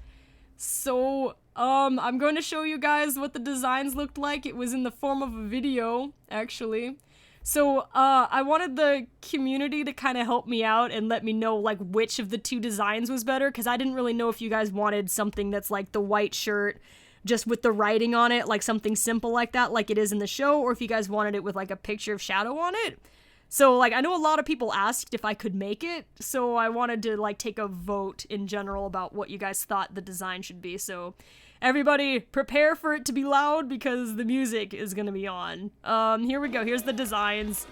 so, I'm going to show you guys what the designs looked like. It was in the form of a video, actually. So, I wanted the community to kind of help me out and let me know, like, which of the two designs was better, because I didn't really know if you guys wanted something that's, like, the white shirt, just with the writing on it, like something simple like that, like it is in the show, or if you guys wanted it with, like, a picture of Shadow on it. So, like, I know a lot of people asked if I could make it, so I wanted to, like, take a vote in general about what you guys thought the design should be, so everybody prepare for it to be loud because the music is gonna be on. Here we go, here's the designs.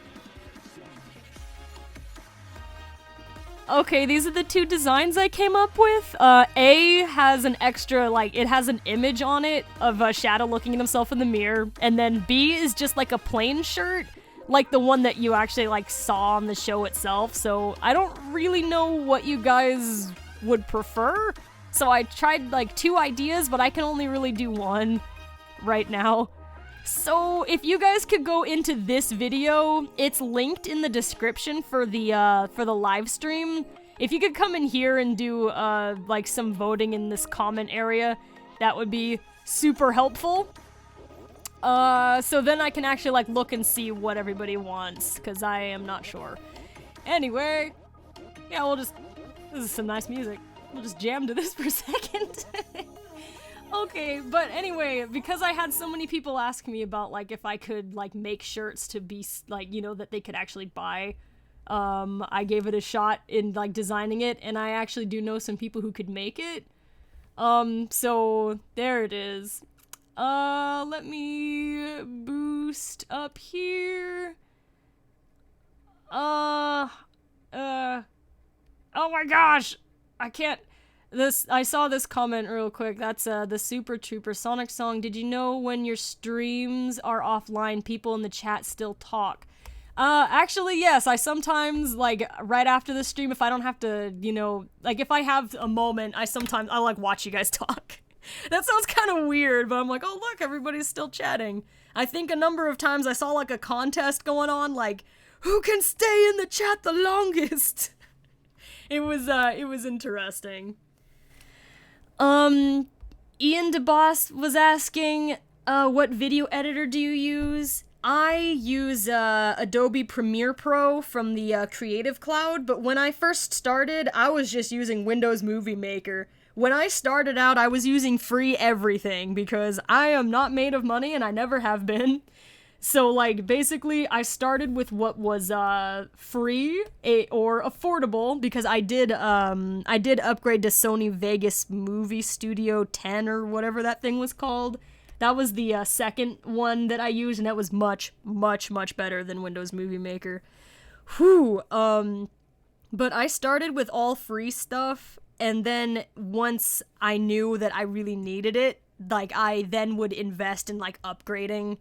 Okay, these are the two designs I came up with. A has an extra, like, it has an image on it of a Shadow looking at himself in the mirror, and then B is just, like, a plain shirt, like the one that you actually, like, saw on the show itself, so I don't really know what you guys would prefer, so I tried, like, 2 ideas, but I can only really do one right now. So, if you guys could go into this video, it's linked in the description for the live stream. If you could come in here and do, like, some voting in this comment area, that would be super helpful. So then I can actually, like, look and see what everybody wants, because I am not sure. Anyway, yeah, this is some nice music. We'll just jam to this for a second. Okay, but anyway, because I had so many people ask me about, like, if I could, like, make shirts to be, like, you know, that they could actually buy, I gave it a shot in, like, designing it, and I actually do know some people who could make it. So, there it is. Let me boost up here. Oh my gosh! I can't... I saw this comment real quick. That's, the Super Trooper Sonic Song. Did you know when your streams are offline, people in the chat still talk? Actually, yes. I sometimes, like, right after the stream, if I don't have to, you know, like, if I have a moment, I'll, like, watch you guys talk. That sounds kind of weird, but I'm like, oh, look, everybody's still chatting. I think a number of times I saw, like, a contest going on, like, who can stay in the chat the longest? It was interesting. Ian DeBoss was asking, what video editor do you use? I use, Adobe Premiere Pro from the, Creative Cloud, but when I first started, I was just using Windows Movie Maker. When I started out, I was using free everything, because I am not made of money, and I never have been. So, like, basically, I started with what was, free, or affordable, because I did upgrade to Sony Vegas Movie Studio 10, or whatever that thing was called. That was the, second one that I used, and that was much, much, much better than Windows Movie Maker. Whew, but I started with all free stuff, and then once I knew that I really needed it, like, I then would invest in, like, upgrading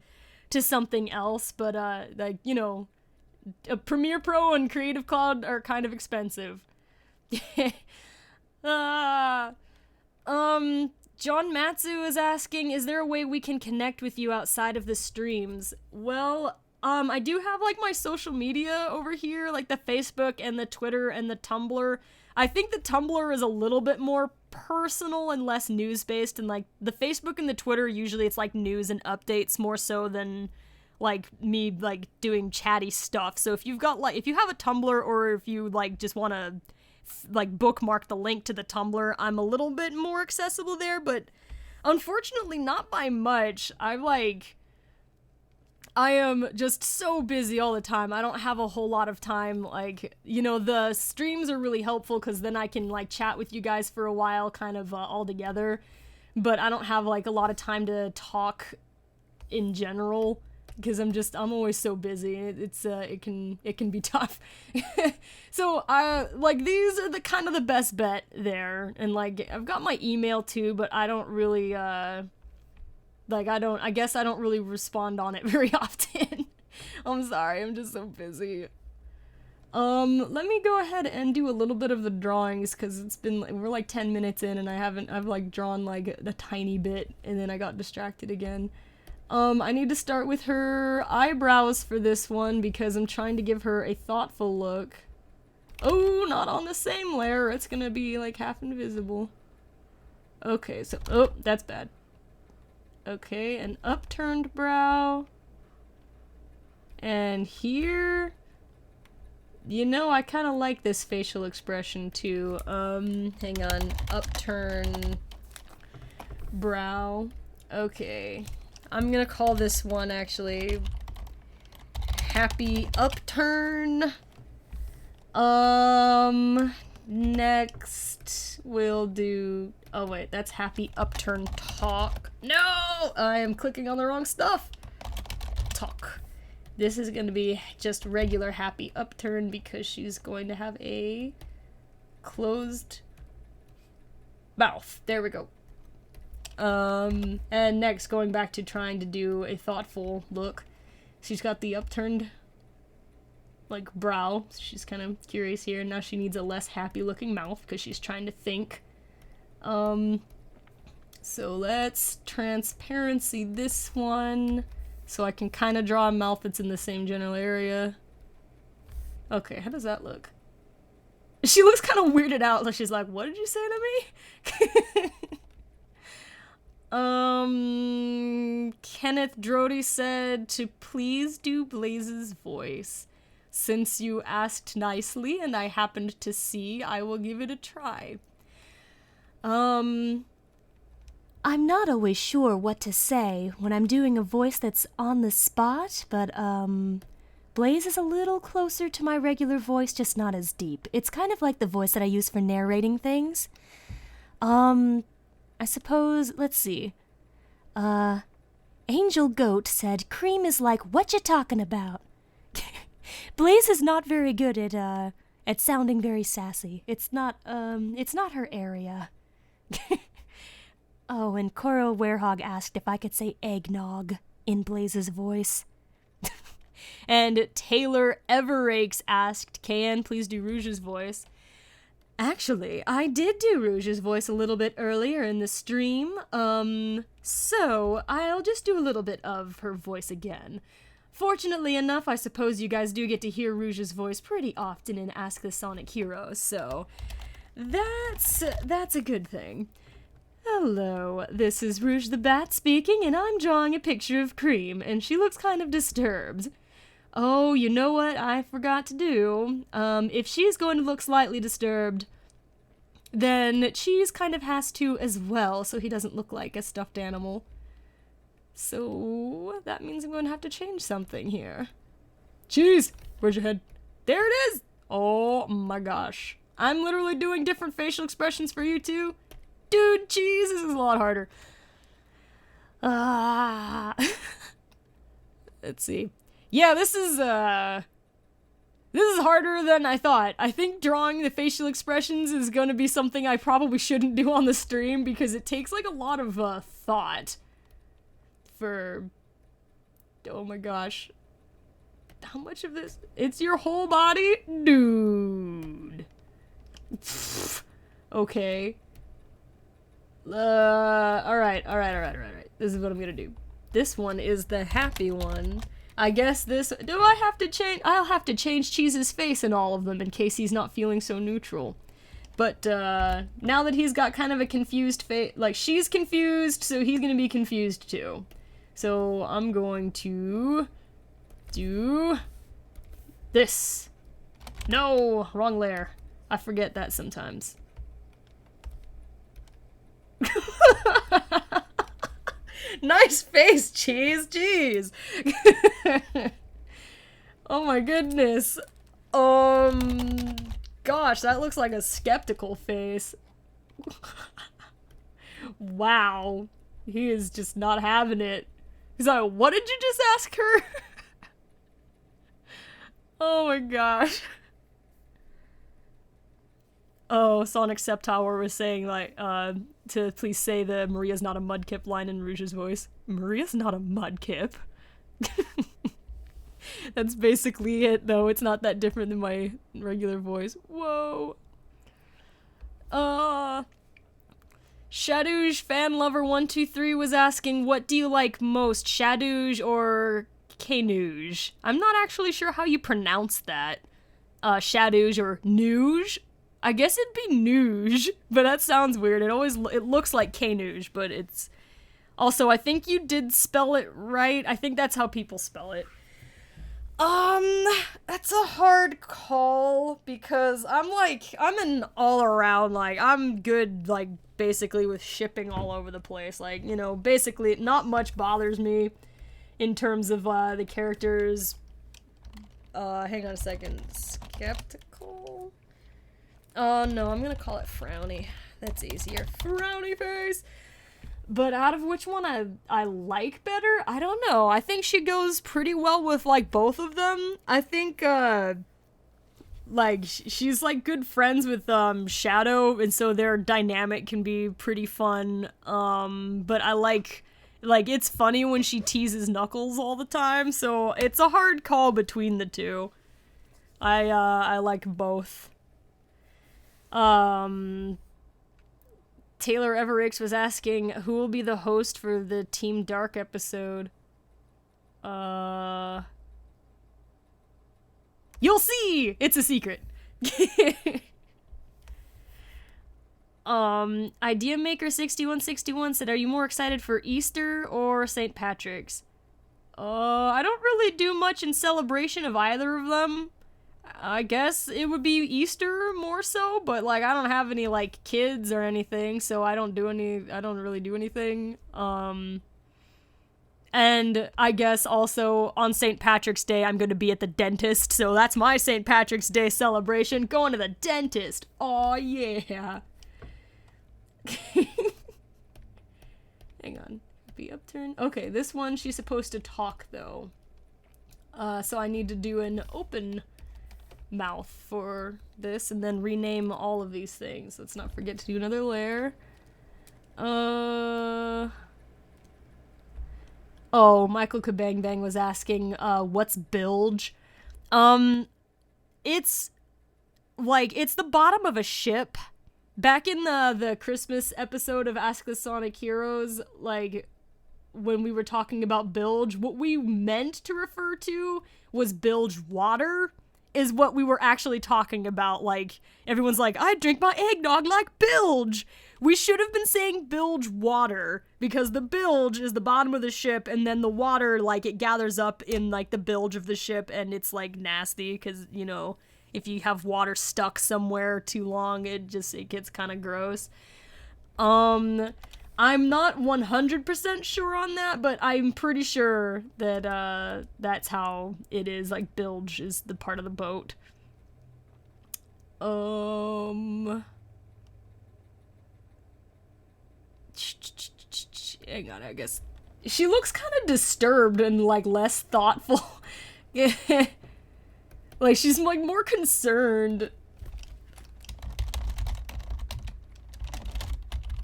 to something else, but, like, you know, Premiere Pro and Creative Cloud are kind of expensive. Ah. John Matsu is asking, is there a way we can connect with you outside of the streams? Well, I do have, like, my social media over here, like the Facebook and the Twitter and the Tumblr. I think the Tumblr is a little bit more personal and less news-based, and, like, the Facebook and the Twitter, usually it's, like, news and updates more so than, like, me, like, doing chatty stuff. So if you've got, like, if you have a Tumblr, or if you, like, just want to, like, bookmark the link to the Tumblr, I'm a little bit more accessible there, but unfortunately not by much. I am just so busy all the time. I don't have a whole lot of time. Like, you know, the streams are really helpful because then I can, like, chat with you guys for a while kind of all together, but I don't have, like, a lot of time to talk in general because I'm always so busy. It can be tough. So like, these are the kind of the best bet there, and, like, I've got my email too, but I don't really I guess I don't really respond on it very often. I'm sorry, I'm just so busy. Let me go ahead and do a little bit of the drawings, because we're like 10 minutes in and I've like drawn like a tiny bit and then I got distracted again. I need to start with her eyebrows for this one because I'm trying to give her a thoughtful look. Oh, not on the same layer, it's gonna be like half invisible. Okay, so, oh, that's bad. Okay, an upturned brow. And here, you know, I kind of like this facial expression too. Hang on, upturn brow. Okay, I'm gonna call this one actually happy upturn. Next we'll do, oh wait, that's happy upturn talk. No! I am clicking on the wrong stuff. Talk. This is gonna be just regular happy upturn because she's going to have a closed mouth. There we go. And next, going back to trying to do a thoughtful look, she's got the upturned, like, brow. She's kind of curious here. Now she needs a less happy looking mouth because she's trying to think. So let's transparency this one so I can kind of draw a mouth that's in the same general area. Okay, how does that look? She looks kind of weirded out, like she's like, what did you say to me? Kenneth Drody said to please do Blaze's voice. Since you asked nicely and I happened to see, I will give it a try. I'm not always sure what to say when I'm doing a voice that's on the spot, but, Blaze is a little closer to my regular voice, just not as deep. It's kind of like the voice that I use for narrating things. I suppose, let's see. Angel Goat said, Cream is like, what you talking about? Blaze is not very good at sounding very sassy. It's not her area. Oh, and Coral Werehog asked if I could say eggnog in Blaze's voice. And Taylor Everrakes asked, can please do Rouge's voice? Actually, I did do Rouge's voice a little bit earlier in the stream, so I'll just do a little bit of her voice again. Fortunately enough, I suppose you guys do get to hear Rouge's voice pretty often in Ask the Sonic Heroes, so that's a good thing. Hello, this is Rouge the Bat speaking, and I'm drawing a picture of Cream, and she looks kind of disturbed. Oh, you know what I forgot to do? If she's going to look slightly disturbed, then Cheese kind of has to as well, so he doesn't look like a stuffed animal. So that means I'm going to have to change something here. Cheese! Where's your head? There it is! Oh my gosh. I'm literally doing different facial expressions for you too. Dude, Cheese, this is a lot harder. Let's see. Yeah, this is harder than I thought. I think drawing the facial expressions is going to be something I probably shouldn't do on the stream because it takes, like, a lot of, thought for... Oh my gosh. How much of this? It's your whole body? Dude. Okay. Alright. This is what I'm gonna do. This one is the happy one. I guess this... Do I have to change... I'll have to change Cheese's face in all of them in case he's not feeling so neutral. But, now that he's got kind of a confused face... Like, she's confused, so he's gonna be confused too. So, I'm going to... do... this. No! Wrong layer. I forget that sometimes. Nice face, Cheese! Jeez! Oh my goodness. Gosh, that looks like a skeptical face. Wow. He is just not having it. He's like, what did you just ask her? Oh my gosh. Oh, Sonic Septower was saying, like, to please say the Maria's not a mudkip line in Rouge's voice. Maria's not a mudkip. That's basically it, though. It's not that different than my regular voice. Whoa. Shadouge Fanlover123 was asking, what do you like most, Shadouge or Kenouge? I'm not actually sure how you pronounce that. Shadouge or Nouge? I guess it'd be Nouge, but that sounds weird. It looks like Kenouge, but it's... Also, I think you did spell it right. I think that's how people spell it. That's a hard call, because I'm an all-around, like, I'm good, like, basically with shipping all over the place. Like, you know, basically, not much bothers me in terms of, the characters. Hang on a second. Skeptical? Oh, no, I'm gonna call it Frowny. That's easier. Frowny face! But out of which one I like better? I don't know. I think she goes pretty well with, like, both of them. I think, like, she's, like, good friends with, Shadow, and so their dynamic can be pretty fun. But I like, it's funny when she teases Knuckles all the time, so it's a hard call between the two. I like both. Taylor Everix was asking who will be the host for the Team Dark episode. You'll see! It's a secret. Idea Maker 6161 said, are you more excited for Easter or St. Patrick's? I don't really do much in celebration of either of them. I guess it would be Easter more so, but, like, I don't have any, like, kids or anything, so I don't really do anything. And I guess also on St. Patrick's Day, I'm gonna be at the dentist, so that's my St. Patrick's Day celebration, going to the dentist. Aw, yeah. Hang on. Be upturned. Okay, this one, she's supposed to talk, though. So I need to do an open mouth for this and then rename all of these things. Let's not forget to do another layer. Oh, Michael Kabang Bang was asking, what's bilge? It's the bottom of a ship. Back in the Christmas episode of Ask the Sonic Heroes, like, when we were talking about bilge, what we meant to refer to was bilge water, is what we were actually talking about. Like, everyone's like, I drink my eggnog like bilge! We should have been saying bilge water, because the bilge is the bottom of the ship, and then the water, like, it gathers up in, like, the bilge of the ship, and it's, like, nasty, because, you know, if you have water stuck somewhere too long, it gets kind of gross. I'm not 100% sure on that, but I'm pretty sure that, that's how it is. Like, bilge is the part of the boat. Hang on, I guess. She looks kind of disturbed and, like, less thoughtful. Yeah. Like, she's, like, more concerned.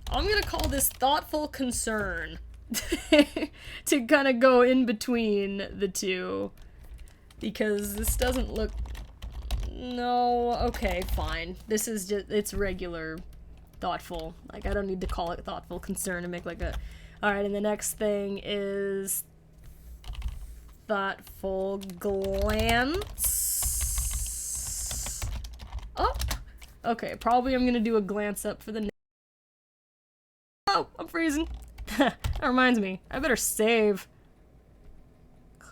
I'm gonna call this thoughtful concern. To kind of go in between the two. Because this doesn't look... No, okay, fine. This is just... It's regular thoughtful. Like, I don't need to call it thoughtful concern and make like a... Alright, and the next thing is... thoughtful glance... up? Okay, probably I'm gonna do a glance up for the... Oh, I'm freezing. That reminds me, I better save.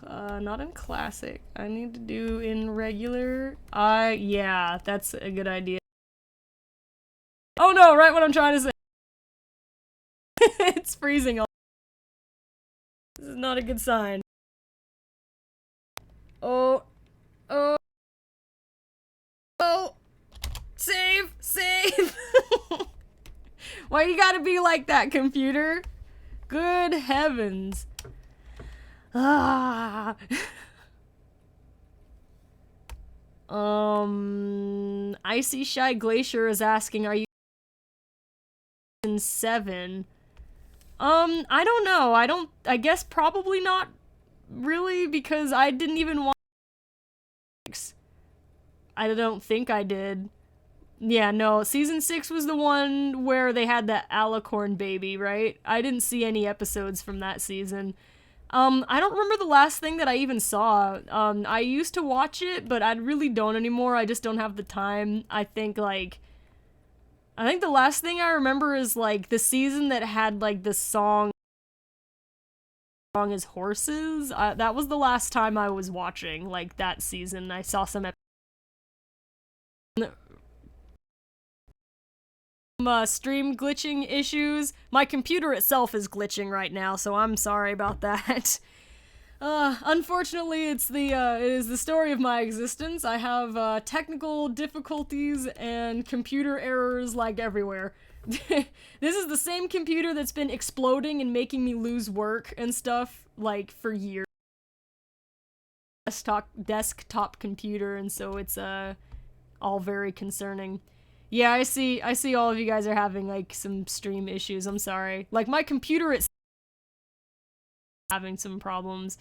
Not in classic. I need to do in regular. Yeah, that's a good idea. Oh no, right what I'm trying to say. It's freezing. This is not a good sign. Oh. Oh. Oh. Save. Save. Why you gotta be like that, computer? Good heavens. Ah. Icy Shy Glacier is asking, are you in 7? I don't know. I guess probably not really, because I didn't even watch 6. I don't think I did. Yeah, no, season 6 was the one where they had the alicorn baby, right? I didn't see any episodes from that season. I don't remember the last thing that I even saw. I used to watch it, but I really don't anymore. I just don't have the time. I think the last thing I remember is, like, the season that had, like, the song is Horses. That was the last time I was watching, like, that season. I saw some stream glitching issues. My computer itself is glitching right now, so I'm sorry about that. Unfortunately, it is the story of my existence. I have, technical difficulties and computer errors, like, everywhere. This is the same computer that's been exploding and making me lose work and stuff, like, for years. Desktop computer, and so it's, all very concerning. Yeah, I see all of you guys are having, like, some stream issues. I'm sorry. Like, my computer is having some problems.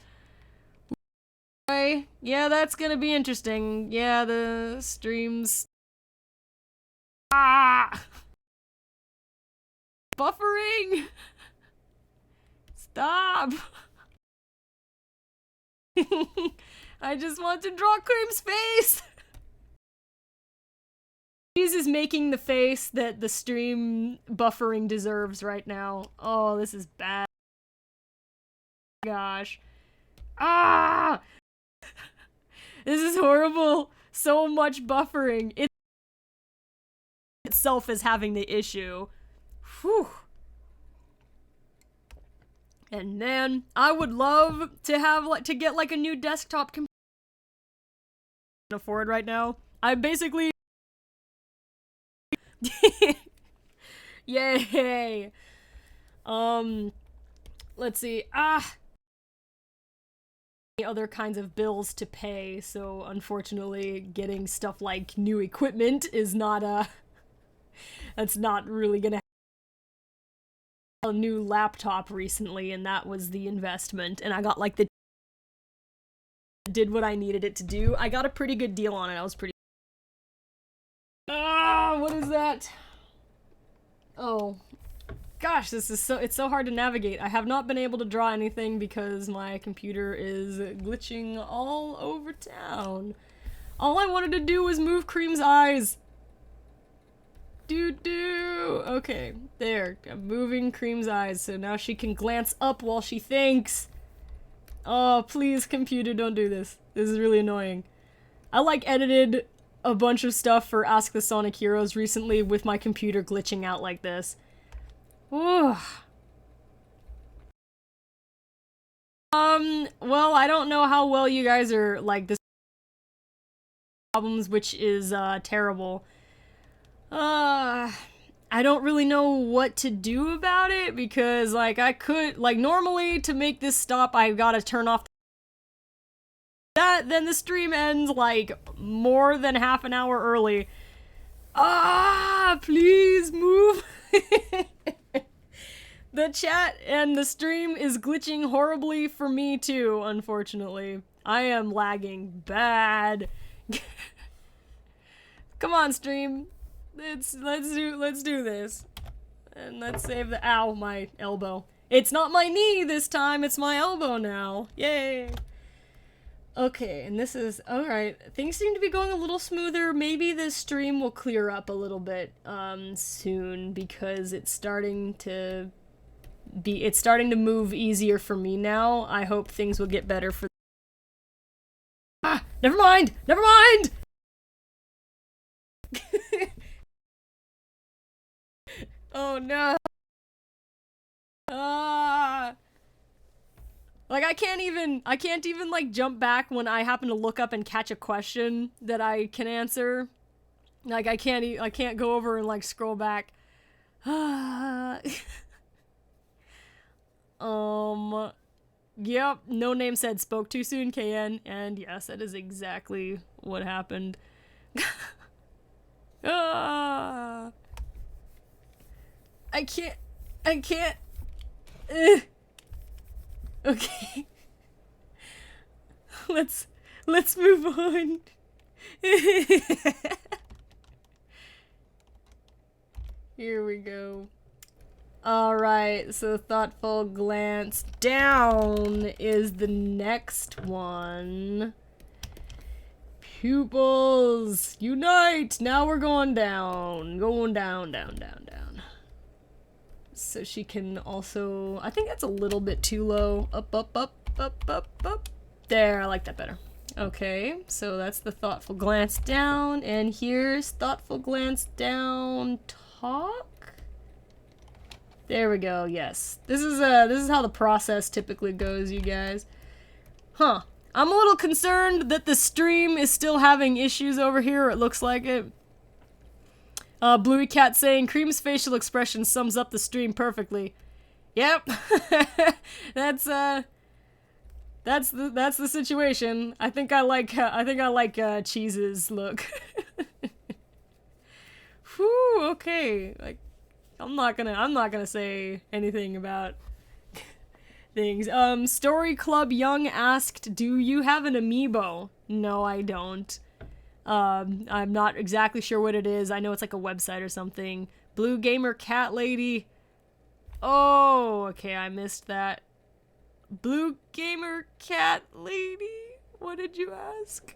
Okay, yeah, that's gonna be interesting. Yeah, the streams... Ah! Buffering! Stop! I just want to draw Cream's face! Cheese is making the face that the stream buffering deserves right now. Oh, this is bad. Gosh. Ah! This is horrible. So much buffering. It itself is having the issue. Whew. And man, I would love to have, like, to get, like, a new desktop computer I can afford right now. I basically... Yay! Let's see. Other kinds of bills to pay, so unfortunately getting stuff like new equipment is not, that's not really gonna happen. A new laptop recently, and that was the investment, and I got, like, did what I needed it to do. I got a pretty good deal on it. I was pretty... what is that? Oh. Gosh, it's so hard to navigate. I have not been able to draw anything because my computer is glitching all over town. All I wanted to do was move Cream's eyes. Okay, there. I'm moving Cream's eyes, so now she can glance up while she thinks. Oh, please, computer, don't do this. This is really annoying. I, like, edited a bunch of stuff for Ask the Sonic Heroes recently with my computer glitching out like this. Ooh. Well, I don't know how well you guys are, like, this problems, which is, terrible. I don't really know what to do about it, because, like, I could, like, normally to make this stop, I gotta turn off that, then the stream ends, like, more than half an hour early. Please move! The chat and the stream is glitching horribly for me too, unfortunately. I am lagging bad. Come on, stream. let's do this. And let's save the ow, my elbow. It's not my knee this time, it's my elbow now. Yay. Okay, and this is alright. Things seem to be going a little smoother. Maybe this stream will clear up a little bit soon because it's starting to move easier for me now. I hope things will get better for never mind! Never mind! Oh no. Like I can't even like jump back when I happen to look up and catch a question that I can answer. Like I can't go over and like scroll back. Yep, no name said spoke too soon, KN, and yes, that is exactly what happened. I can't. Okay. Let's move on. Here we go. Alright, so thoughtful glance down is the next one. Pupils, unite! Now we're going down. Going down, down, down, down. So she can also... I think that's a little bit too low. Up, up, up, up, up, up. There, I like that better. Okay, so that's the thoughtful glance down. And here's thoughtful glance down talk? There we go, yes. This is how the process typically goes, you guys. Huh. I'm a little concerned that the stream is still having issues over here, it looks like it. Bluey Cat saying, Cream's facial expression sums up the stream perfectly. Yep. That's the situation. I think I like Cheese's look. Whew, okay. Like, I'm not gonna say anything about things. Story Club Young asked, do you have an amiibo? No, I don't. I'm not exactly sure what it is. I know it's like a website or something. Blue Gamer Cat Lady. Oh, okay, I missed that. Blue Gamer Cat Lady? What did you ask?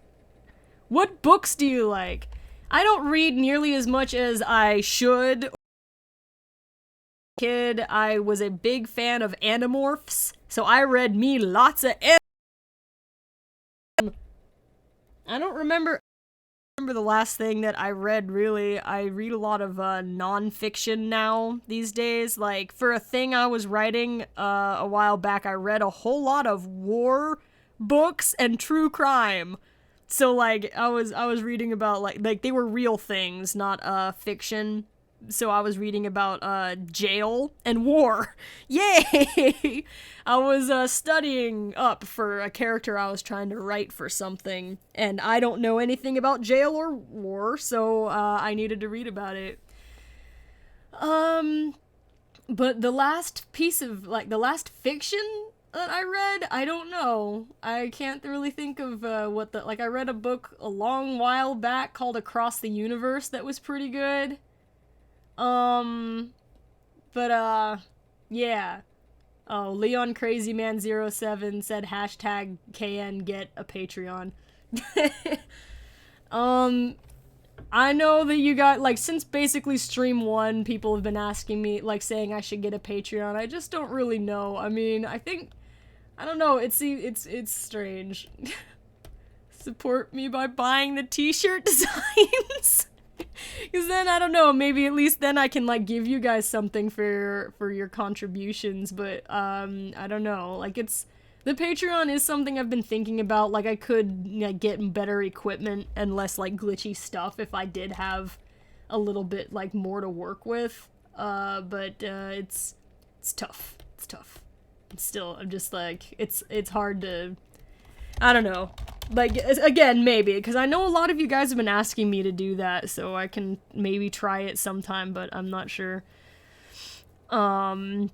What books do you like? I don't read nearly as much as I should. Kid, I was a big fan of Animorphs, so I read me lots of I don't remember the last thing that I read, really. I read a lot of non-fiction now these days. Like, for a thing I was writing a while back, I read a whole lot of war books and true crime. So, like, I was reading about, like they were real things, not fiction. So I was reading about jail and war. Yay! I was studying up for a character I was trying to write for something, and I don't know anything about jail or war, so I needed to read about it. But the last piece of, like, the last fiction that I read, I don't know. I can't really think of what the, like, I read a book a long while back called Across the Universe that was pretty good. Yeah. Oh, Leon Crazy Man 07 said hashtag KN get a Patreon. I know that you got, like, since basically stream 1, people have been asking me, like, saying I should get a Patreon. I just don't really know. I mean, I don't know, it's strange. Support me by buying the t-shirt designs. Because then, I don't know, maybe at least then I can, like, give you guys something for your contributions, but, I don't know, like, the Patreon is something I've been thinking about. Like, I could, like, get better equipment and less, like, glitchy stuff if I did have a little bit, like, more to work with, but, it's tough. It's tough. I'm just, like, it's hard to, I don't know. Like, again, maybe, because I know a lot of you guys have been asking me to do that, so I can maybe try it sometime, but I'm not sure. Osip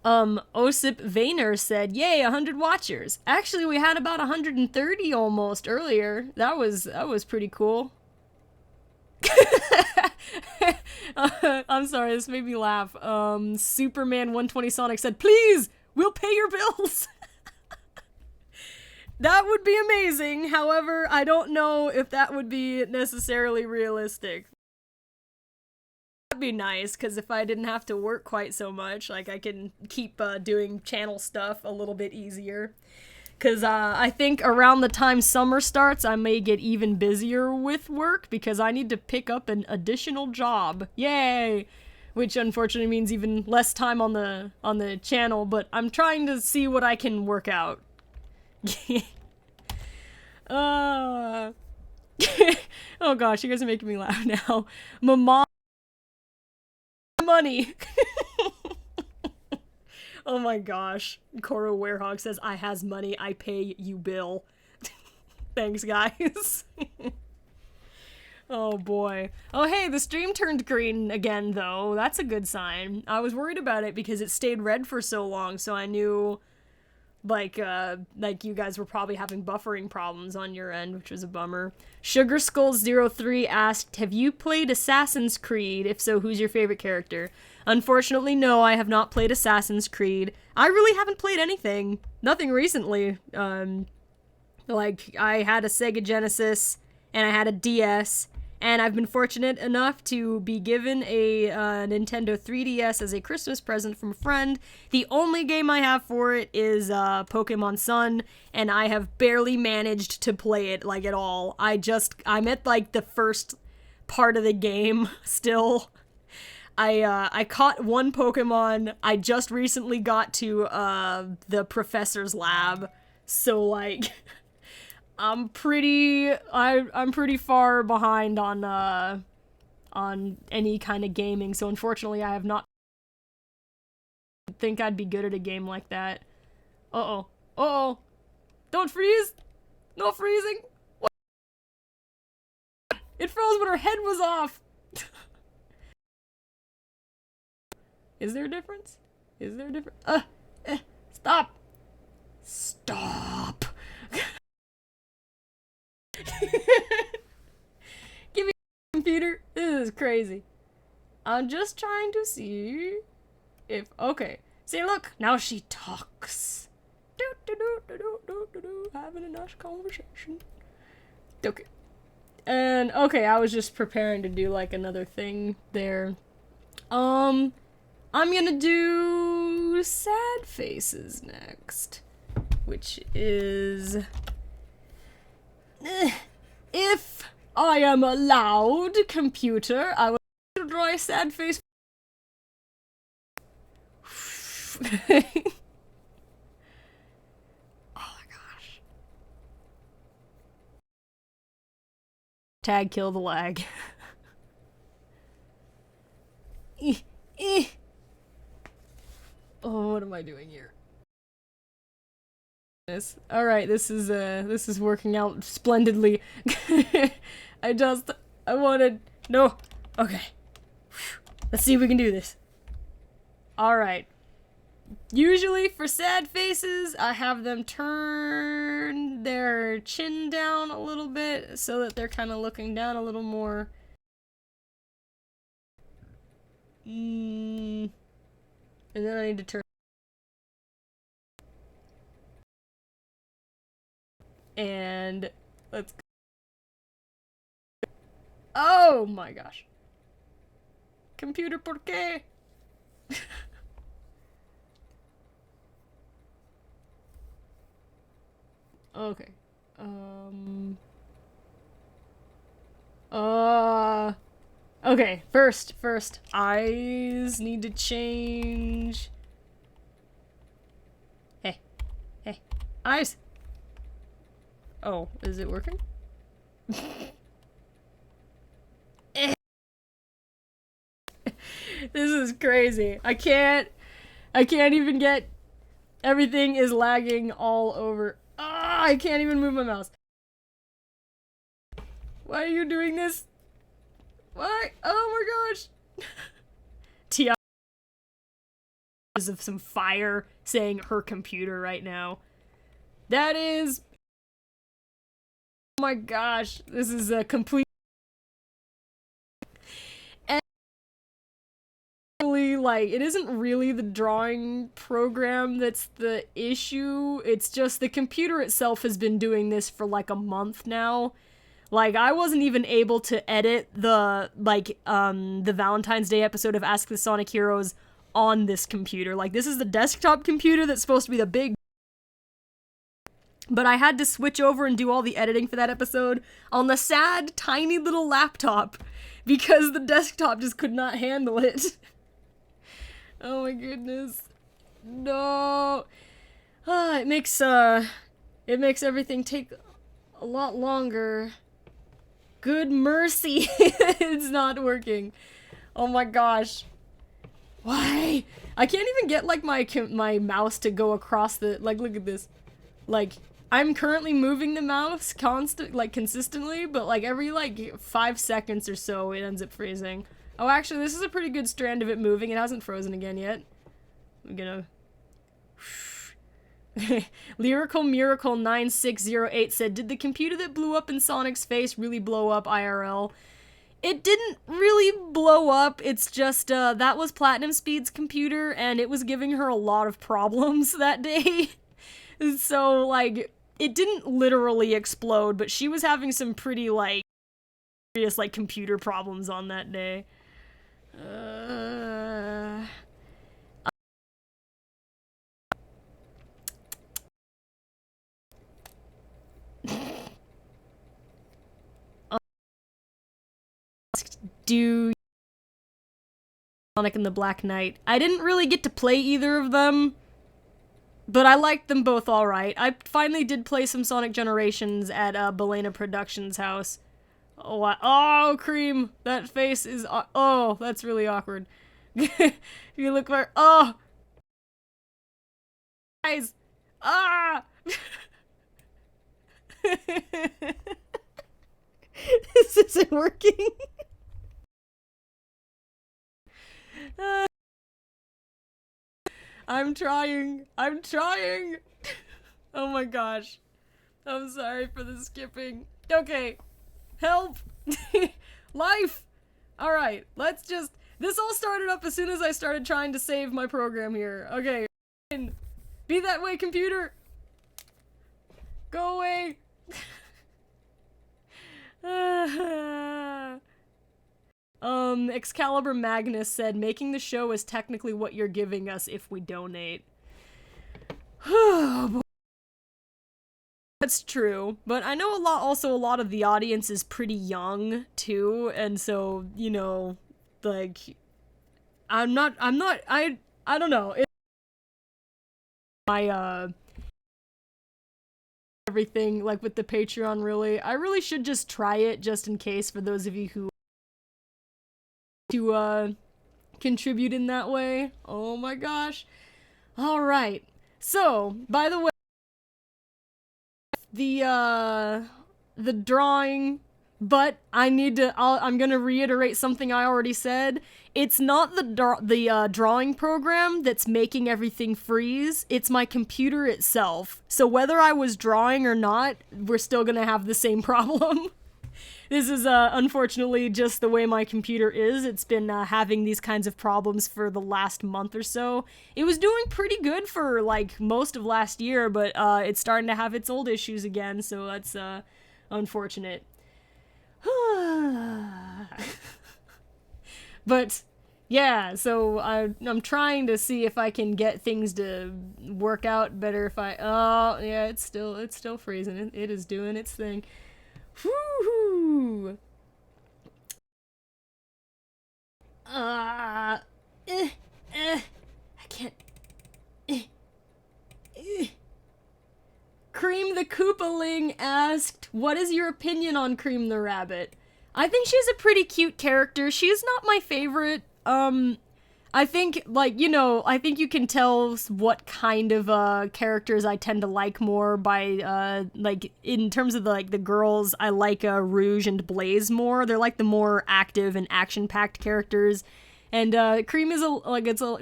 Vayner said, yay, 100 watchers. Actually, we had about 130 almost earlier. That was pretty cool. I'm sorry, this made me laugh. Superman 120 Sonic said, "Please, we'll pay your bills." That would be amazing. However, I don't know if that would be necessarily realistic. That'd be nice, because if I didn't have to work quite so much, like, I can keep doing channel stuff a little bit easier. Because I think around the time summer starts, I may get even busier with work, because I need to pick up an additional job. Yay! Which unfortunately means even less time on the channel, but I'm trying to see what I can work out. Oh gosh, you guys are making me laugh now. Mama money. Oh my gosh. Koro Werehog says, "I has money, I pay you bill." Thanks, guys. Oh boy. Oh hey, the stream turned green again though. That's a good sign. I was worried about it because it stayed red for so long, so I knew like you guys were probably having buffering problems on your end, which was a bummer. SugarSkull03 asked, "Have you played Assassin's Creed? If so, who's your favorite character?" Unfortunately, no, I have not played Assassin's Creed. I really haven't played anything. Nothing recently. Like, I had a Sega Genesis, and I had a DS, and I've been fortunate enough to be given a Nintendo 3DS as a Christmas present from a friend. The only game I have for it is Pokemon Sun, and I have barely managed to play it, like, at all. I'm at, like, the first part of the game still. I caught one Pokemon. I just recently got to the professor's lab, so, like... I'm pretty far behind on any kind of gaming, so unfortunately I have not think I'd be good at a game like that. Uh-oh. Uh-oh. Don't freeze! No freezing! What? It froze when her head was off! Is there a difference? Is there a difference? Stop! Stop! Give me a computer. This is crazy. I'm just trying to see if... Okay. See, look. Now she talks. Having a nice conversation. Okay. And, okay, I was just preparing to do, like, another thing there. I'm gonna do sad faces next. Which is... If I am allowed, computer, I will draw a sad face. Oh my gosh. Tag kill the lag. Oh, what am I doing here? Alright, this is working out splendidly. I wanted... No! Okay. Let's see if we can do this. Alright. Usually, for sad faces, I have them turn their chin down a little bit so that they're kind of looking down a little more. And then I need to turn... And let's go. Oh my gosh. Computer, ¿por qué? Okay. Okay, first, eyes need to change. Hey. Eyes! Oh, is it working? This is crazy. I can't even get... Everything is lagging all over. Ah, I can't even move my mouse. Why are you doing this? Why? Oh my gosh. Tia is of some fire saying her computer right now. That is... Oh my gosh, this is a complete like, it isn't really the drawing program that's the issue. It's just the computer itself has been doing this for like a month now. Like, I wasn't even able to edit the Valentine's Day episode of Ask the Sonic Heroes on this computer. Like, this is the desktop computer that's supposed to be the big... But I had to switch over and do all the editing for that episode on the sad, tiny little laptop because the desktop just could not handle it. Oh my goodness. No. It makes everything take a lot longer. Good mercy. It's not working. Oh my gosh. Why? I can't even get, like, my mouse to go across the... Like, look at this. Like, I'm currently moving the mouse consistently, but, like, every, like, 5 seconds or so, it ends up freezing. Oh, actually, this is a pretty good strand of it moving. It hasn't frozen again yet. I'm gonna... Lyrical Miracle 9608 said, did the computer that blew up in Sonic's face really blow up IRL? It didn't really blow up, it's just, that was Platinum Speed's computer, and it was giving her a lot of problems that day. So, like, it didn't literally explode, but she was having some pretty, like, serious, like, computer problems on that day. Do Sonic and the Black Knight. I didn't really get to play either of them, but I liked them both alright. I finally did play some Sonic Generations at Belena Productions' house. Oh, Cream! That face is... oh, that's really awkward. You look for... Oh! Guys! Ah! This isn't working. I'm trying. Oh my gosh. I'm sorry for the skipping. Okay. Help. Life. Alright, let's just... This all started up as soon as I started trying to save my program here. Okay. Be that way, computer. Go away. Excalibur Magnus said, making the show is technically what you're giving us if we donate. That's true, but I know a lot of the audience is pretty young, too, and so, you know, like, I don't know. Everything, like, with the Patreon, really. I really should just try it, just in case, for those of you who to contribute in that way. Oh my gosh. Alright. So, by the way, the drawing, but I'm gonna reiterate something I already said. It's not the drawing program that's making everything freeze, it's my computer itself. So whether I was drawing or not, we're still gonna have the same problem. This is, unfortunately just the way my computer is. It's been, having these kinds of problems for the last month or so. It was doing pretty good for, like, most of last year, but, it's starting to have its old issues again, so that's, unfortunate. But, yeah, so I'm trying to see if I can get things to work out better if I... Oh, yeah, it's still freezing. It is doing its thing. Woohoo! I can't... Cream the Koopaling asked, what is your opinion on Cream the Rabbit? I think she's a pretty cute character. She's not my favorite. I think, like, you know, I think you can tell what kind of, characters I tend to like more by, like, in terms of, the girls, I like, Rouge and Blaze more. They're, like, the more active and action-packed characters. And, Cream is,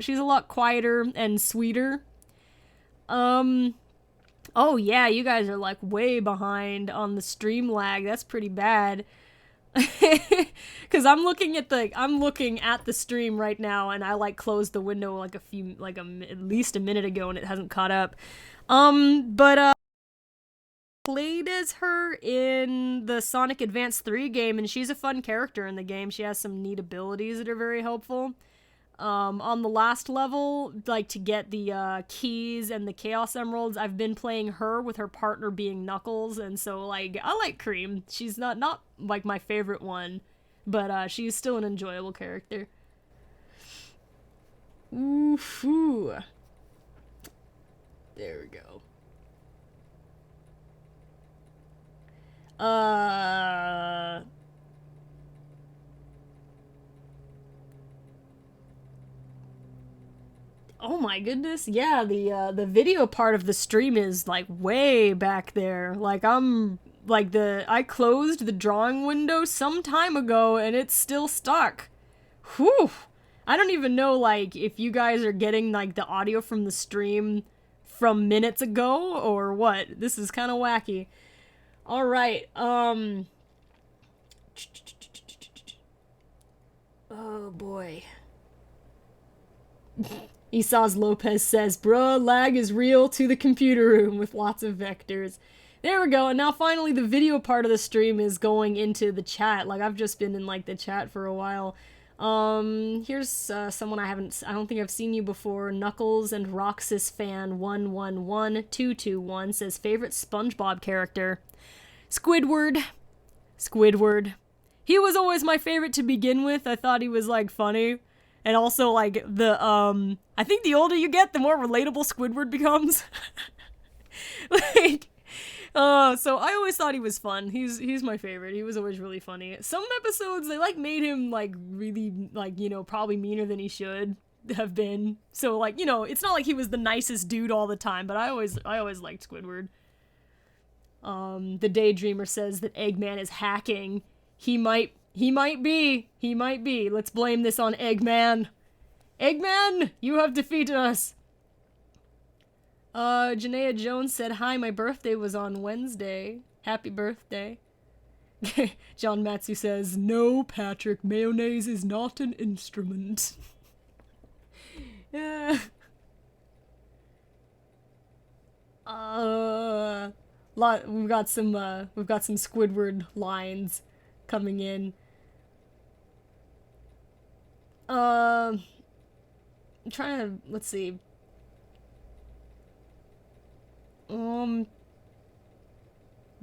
she's a lot quieter and sweeter. Oh yeah, you guys are, like, way behind on the stream lag. That's pretty bad. Cause I'm looking at the stream right now, and I like closed the window like at least a minute ago, and it hasn't caught up. But played as her in the Sonic Advance 3 game, and she's a fun character in the game. She has some neat abilities that are very helpful. On the last level, like to get the keys and the Chaos Emeralds, I've been playing her with her partner being Knuckles, and so like I like Cream. She's not like my favorite one, but she's still an enjoyable character. Ooh. There we go. Oh my goodness, yeah, the video part of the stream is like way back there. Like I closed the drawing window some time ago and it's still stuck. Whew. I don't even know like if you guys are getting like the audio from the stream from minutes ago or what. This is kind of wacky. All right. Oh boy. Isaz Lopez says, bruh, lag is real to the computer room with lots of vectors. There we go, and now finally the video part of the stream is going into the chat. Like, I've just been in, like, the chat for a while. Here's someone I don't think I've seen you before. Knuckles and Roxas fan 111221 says, favorite SpongeBob character? Squidward. Squidward. He was always my favorite to begin with. I thought he was, like, funny. And also, like, I think the older you get, the more relatable Squidward becomes. Like, so I always thought he was fun. He's my favorite. He was always really funny. Some episodes, they, like, made him, like, really, like, you know, probably meaner than he should have been. So, like, you know, it's not like he was the nicest dude all the time, but I always liked Squidward. The Daydreamer says that Eggman is hacking. He might be. Let's blame this on Eggman. Eggman, you have defeated us. Janaea Jones said, hi, my birthday was on Wednesday. Happy birthday. John Matsu says, no, Patrick, mayonnaise is not an instrument. Yeah. We've got some Squidward lines coming in. I'm trying to, let's see.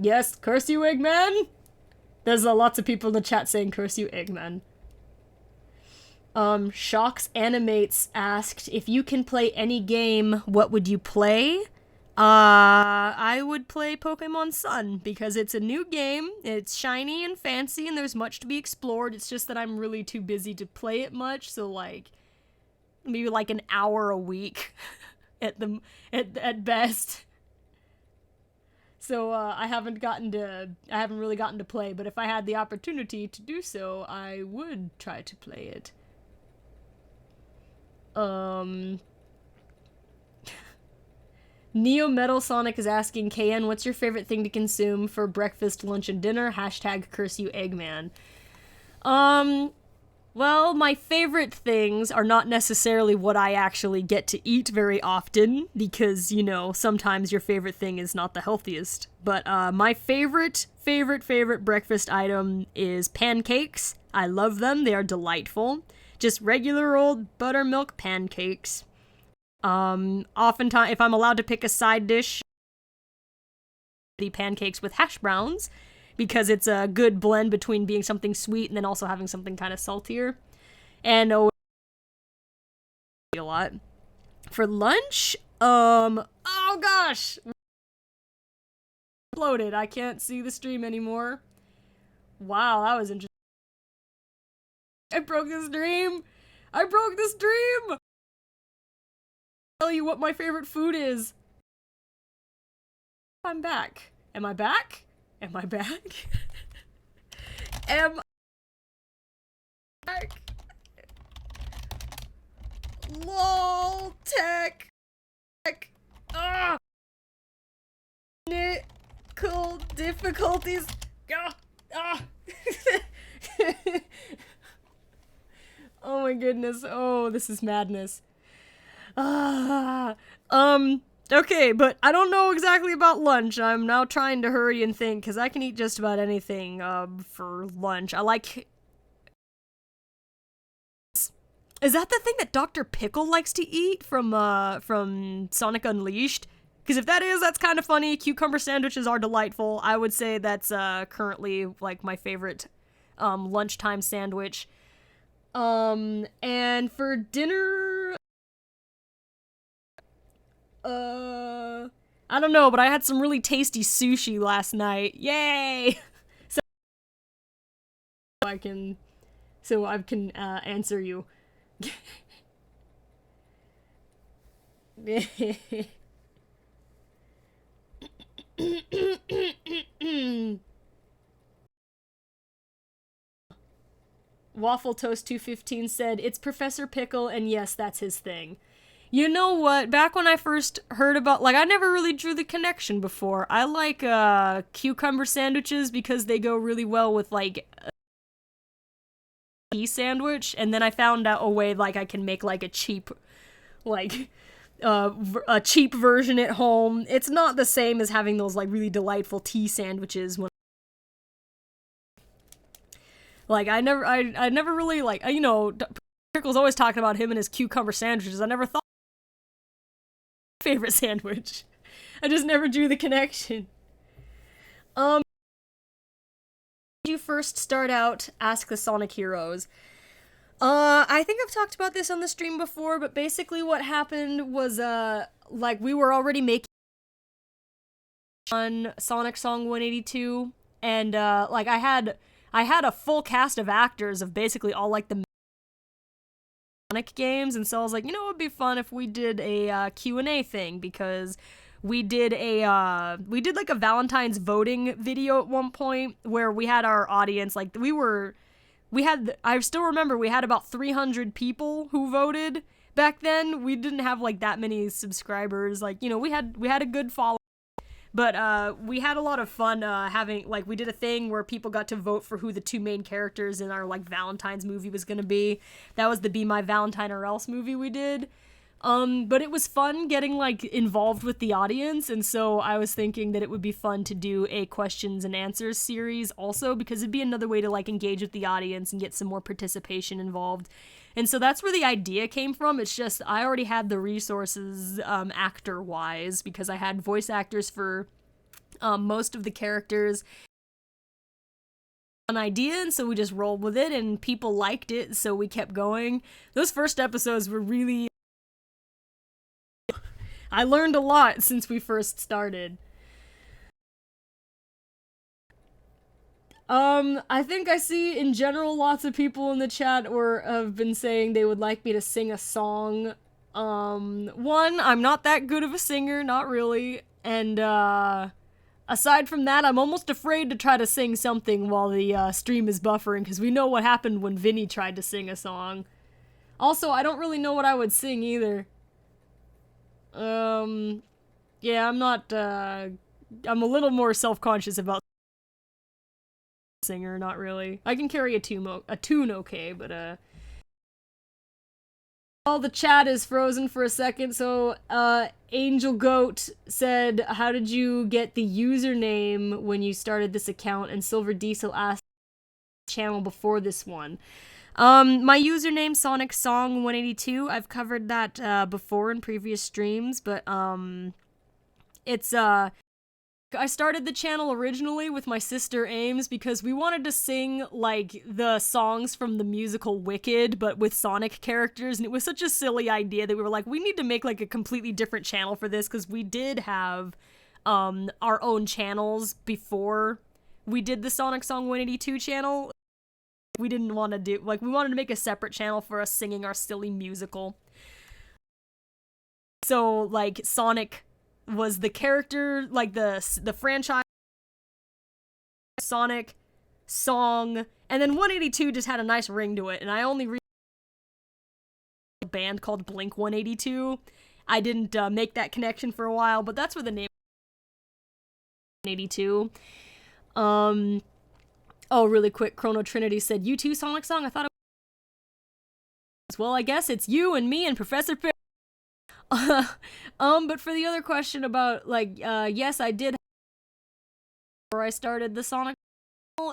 Yes, curse you, Eggman! There's lots of people in the chat saying curse you, Eggman. Shocks Animates asked, if you can play any game, what would you play? I would play Pokemon Sun, because it's a new game, it's shiny and fancy, and there's much to be explored. It's just that I'm really too busy to play it much, so like, maybe like an hour a week at best. So, I haven't really gotten to play, but if I had the opportunity to do so, I would try to play it. Neo Metal Sonic is asking, KN, what's your favorite thing to consume for breakfast, lunch, and dinner? Hashtag curse you, Eggman. Well, my favorite things are not necessarily what I actually get to eat very often, because, you know, sometimes your favorite thing is not the healthiest. But, my favorite breakfast item is pancakes. I love them. They are delightful. Just regular old buttermilk pancakes. Oftentimes, if I'm allowed to pick a side dish, the pancakes with hash browns, because it's a good blend between being something sweet and then also having something kind of saltier. And a lot. For lunch, oh gosh! Uploaded. I can't see the stream anymore. Wow, that was interesting. I broke the stream! Tell you what my favorite food is. I'm back. Am I back? Am I back? Am I back? LOL tech. Ah. Technical difficulties. Oh my goodness. Oh, this is madness. Ah. Okay, but I don't know exactly about lunch. I'm now trying to hurry and think, because I can eat just about anything, for lunch. I like... Is that the thing that Dr. Pickle likes to eat from Sonic Unleashed? Because if that is, that's kind of funny. Cucumber sandwiches are delightful. I would say that's, currently, like, my favorite, lunchtime sandwich. And for dinner... I don't know, but I had some really tasty sushi last night. Yay! So I can answer you. Waffle Toast 215 said, "It's Professor Pickle, and yes, that's his thing." You know what? Back when I first heard about, like, I never really drew the connection before. I like, cucumber sandwiches because they go really well with, like, a tea sandwich, and then I found out a way, like, I can make, like, a cheap version at home. It's not the same as having those, like, really delightful tea sandwiches when, like, I never really, like, you know, Pickle's always talking about him and his cucumber sandwiches. I never thought favorite sandwich. I just never drew the connection. Did you first start out Ask the Sonic Heroes? I think I've talked about this on the stream before, but basically what happened was, like, we were already making on SonicSong182, and, like, I had a full cast of actors of basically all, like, the Sonic games, and so I was like, you know, it would be fun if we did a Q&A thing, because we did like a Valentine's voting video at one point where we had our audience, like, I still remember we had about 300 people who voted back then. We didn't have, like, that many subscribers, like, you know, we had a good following. But, we had a lot of fun, having, like, we did a thing where people got to vote for who the two main characters in our, like, Valentine's movie was gonna be. That was the Be My Valentine or Else movie we did. But it was fun getting, like, involved with the audience, and so I was thinking that it would be fun to do a questions and answers series also, because it'd be another way to, like, engage with the audience and get some more participation involved. And so that's where the idea came from. It's just, I already had the resources, actor-wise, because I had voice actors for, most of the characters. An idea, and so we just rolled with it, and people liked it, so we kept going. Those first episodes were really... I learned a lot since we first started. I think I see, in general, lots of people in the chat have been saying they would like me to sing a song. One, I'm not that good of a singer, not really, and, aside from that, I'm almost afraid to try to sing something while the, stream is buffering, because we know what happened when Vinny tried to sing a song. Also, I don't really know what I would sing, either. Yeah, I'm not, I'm a little more self-conscious about singer, not really. I can carry a tune okay, but, all the chat is frozen for a second, so, Angel Goat said, "How did you get the username when you started this account?" And Silver Diesel asked channel before this one. My username, SonicSong182, I've covered that, before in previous streams, but, it's, I started the channel originally with my sister Ames because we wanted to sing, like, the songs from the musical Wicked, but with Sonic characters, and it was such a silly idea that we were like, we need to make, like, a completely different channel for this, because we did have, our own channels before we did the Sonic Song 182 channel. We didn't want to do, like, we wanted to make a separate channel for us singing our silly musical. So, like, Sonic was the character, like, the franchise, Sonic, song, and then 182 just had a nice ring to it, and I only a band called Blink 182. I didn't make that connection for a while, but that's where the name 182. Oh, really quick, Chrono Trinity said, you too, Sonic Song? I thought it was... Well, I guess it's you and me and Professor Fair. But for the other question about, like, yes, I did before I started the Sonic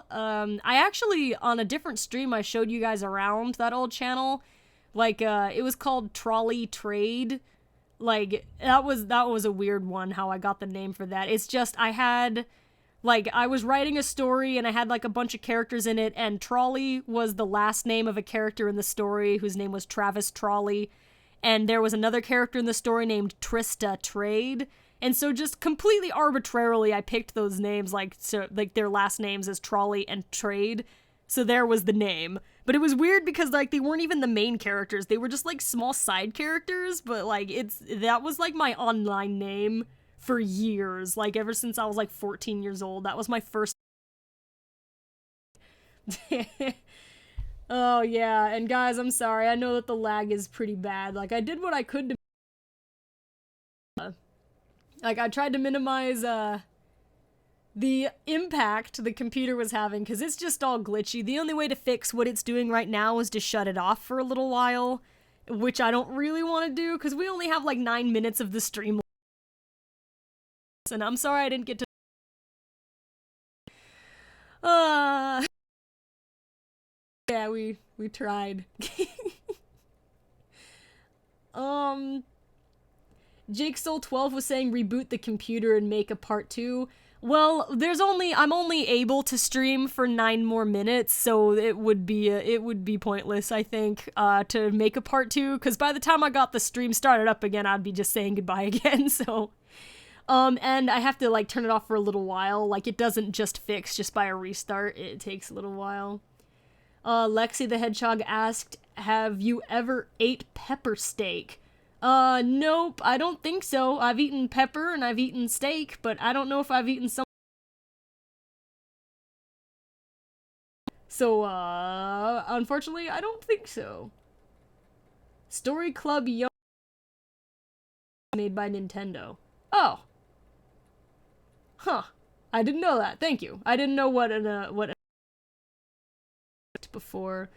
I actually, on a different stream, I showed you guys around that old channel. Like, it was called Trolley Trade. Like, that was a weird one, how I got the name for that. It's just, I was writing a story and I had, like, a bunch of characters in it, and Trolley was the last name of a character in the story whose name was Travis Trolley. And there was another character in the story named Trista Trade. And so just completely arbitrarily, I picked those names, like their last names as Trolley and Trade. So there was the name. But it was weird because, like, they weren't even the main characters. They were just, like, small side characters. But, like, that was, like, my online name for years. Like, ever since I was, like, 14 years old. That was my first... Oh, yeah. And, guys, I'm sorry. I know that the lag is pretty bad. Like, I did what I could to... Like, I tried to minimize, the impact the computer was having, because it's just all glitchy. The only way to fix what it's doing right now is to shut it off for a little while, which I don't really want to do, because we only have, like, 9 minutes of the stream. And I'm sorry I didn't get to... Yeah, we tried. Jake Soul 12 was saying reboot the computer and make a part 2. Well, I'm only able to stream for 9 more minutes, so it would be pointless, I think, to make a part 2, because by the time I got the stream started up again, I'd be just saying goodbye again, so... and I have to, like, turn it off for a little while. Like, it doesn't just fix just by a restart. It takes a little while. Lexi the Hedgehog asked, have you ever ate pepper steak? Nope, I don't think so. I've eaten pepper and I've eaten steak, but I don't know if I've eaten some... So, unfortunately, I don't think so. Story Club Young made by Nintendo. Oh. Huh. I didn't know that. Thank you. I didn't know what before.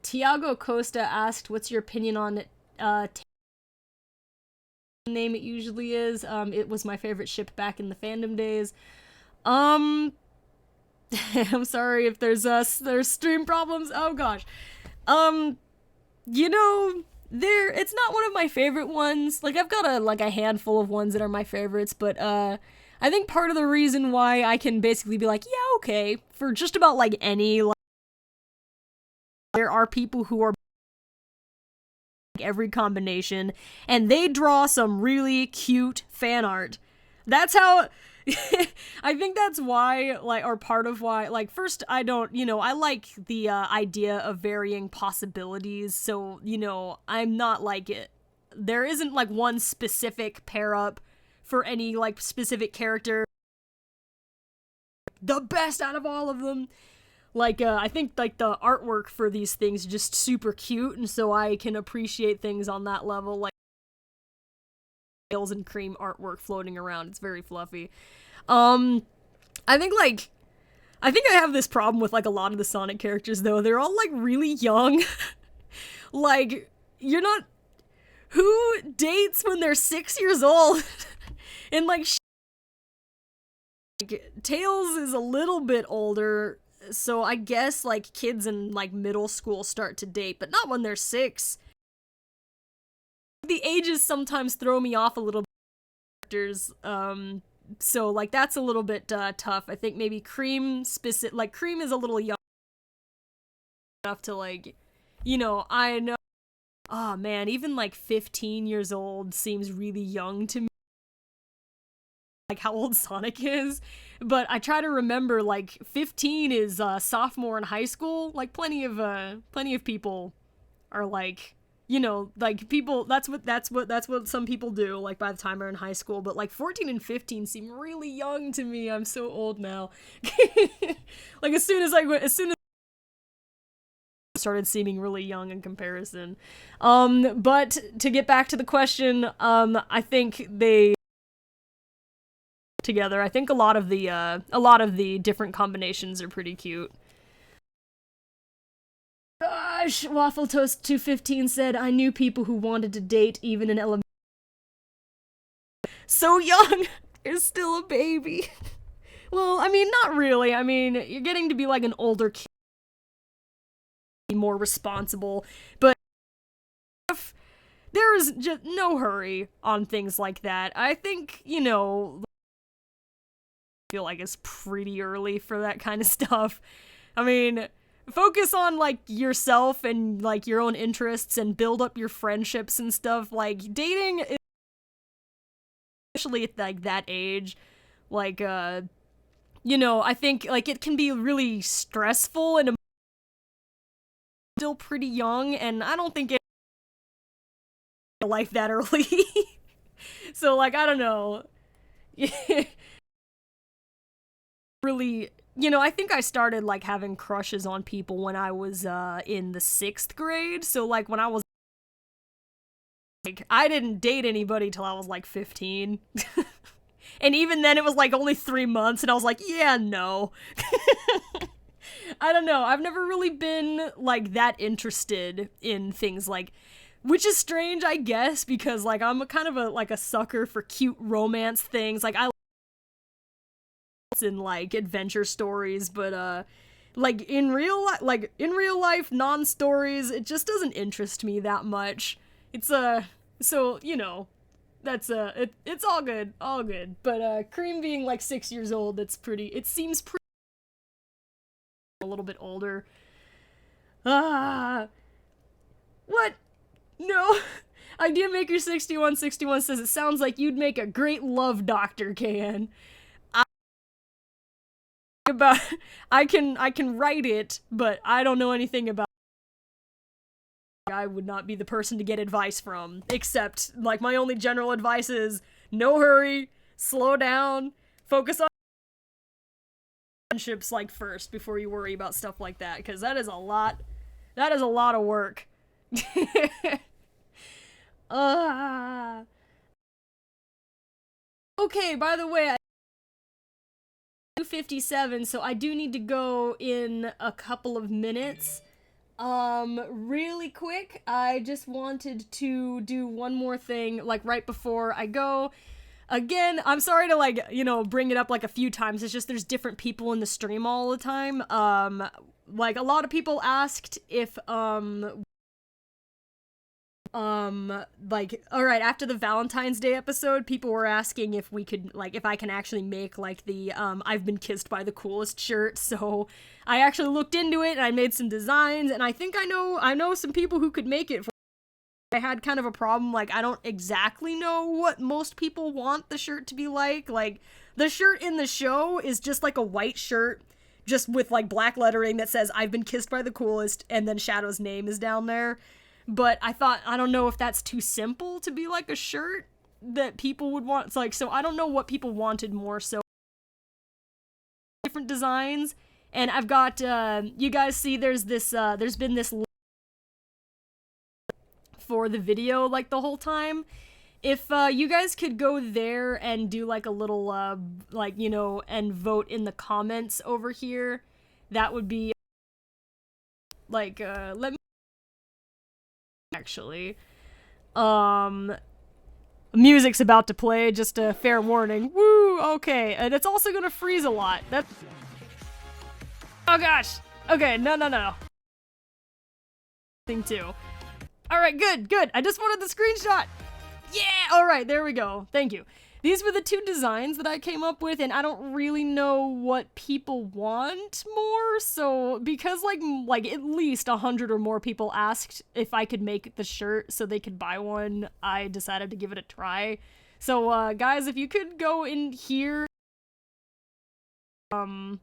Tiago Costa asked, what's your opinion on name it usually is? It was my favorite ship back in the fandom days. I'm sorry if there's stream problems. Oh gosh. You know, it's not one of my favorite ones. Like, I've got a handful of ones that are my favorites, but I think part of the reason why I can basically be like, yeah, okay, for just about, like, any, like, there are people who are every combination, and they draw some really cute fan art. That's how... I think that's why, like, or part of why, like, first, I don't, I like the idea of varying possibilities, so, I'm not like it. There isn't, like, one specific pair-up for any, like, specific character. The best out of all of them. Like, I think, like, the artwork for these things is just super cute, and so I can appreciate things on that level, like, Tails and Cream artwork floating around. It's very fluffy. I think I have this problem with, like, a lot of the Sonic characters, though. They're all, like, really young. Like, you're not... Who dates when they're 6 years old? And, like, Tails is a little bit older, so I guess, like, kids in, like, middle school start to date, but not when they're 6. The ages sometimes throw me off a little bit. So, like, that's a little bit, tough. I think maybe Cream Cream is a little young enough to, like, I know. Oh, man, even, like, 15 years old seems really young to me. Like, how old Sonic is, but I try to remember, like, 15 is sophomore in high school. Like, plenty of people are like, like, people, that's what some people do, like, by the time they're in high school, but, like, 14 and 15 seem really young to me. I'm so old now. Like, as soon as I started seeming really young in comparison. But to get back to the question, I think together. I think a lot of the different combinations are pretty cute. Gosh, Waffle Toast 215 said, I knew people who wanted to date even in elementary. So young, is still a baby. Well, I mean, not really. I mean, you're getting to be like an older kid, more responsible, but there is just no hurry on things like that. I think, you know, I feel like it's pretty early for that kind of stuff. I mean, focus on like yourself and like your own interests and build up your friendships and stuff. Like dating, especially at like that age, like you know, I think like it can be really stressful and still pretty young, and I don't think it life that early. So like I don't know. Really, you know, I think I started like having crushes on people when I was in the 6th grade. So like when I was like, I didn't date anybody till I was like 15. And even then it was like only 3 months and I was like, yeah, no. I don't know. I've never really been like that interested in things like, which is strange, I guess, because like I'm kind of a sucker for cute romance things. Like I in like adventure stories, but like in real life non-stories, it just doesn't interest me that much. It's so, you know, that's it's all good, but Cream being like 6 years old, it seems pretty a little bit older. What? No. Idea Maker 6161 says it sounds like you'd make a great love doctor, KN. I can write it, but I don't know anything about. I would not be the person to get advice from, except like my only general advice is no hurry, slow down, focus on friendships like first before you worry about stuff like that, because that is a lot of work. Okay, by the way, 2:57, so I do need to go in a couple of minutes. Really quick, I just wanted to do one more thing, like right before I go. Again, I'm sorry to like, you know, bring it up like a few times. It's just there's different people in the stream all the time. Like a lot of people asked if, like, alright, after the Valentine's Day episode, people were asking if we could, like, if I can actually make, like, the, I've been kissed by the coolest shirt, so I actually looked into it, and I made some designs, and I think I know some people who could make it. I had kind of a problem, like, I don't exactly know what most people want the shirt to be like. The shirt in the show is just, like, a white shirt, just with, like, black lettering that says, I've been kissed by the coolest, and then Shadow's name is down there. But I thought, I don't know if that's too simple to be like a shirt that people would want. It's like, so I don't know what people wanted more, so different designs. And I've got, you guys see there's been this for the video like the whole time. If you guys could go there and do like a little, like, you know, and vote in the comments over here, that would be, like, let me actually. Music's about to play, just a fair warning. Woo, okay. And it's also gonna freeze a lot. That's... Oh gosh. Okay, no. Thing too. Alright, good. I just wanted the screenshot. Yeah, alright, there we go. Thank you. These were the 2 designs that I came up with, and I don't really know what people want more, so because like at least 100 or more people asked if I could make the shirt so they could buy one, I decided to give it a try. So guys, if you could go in here, all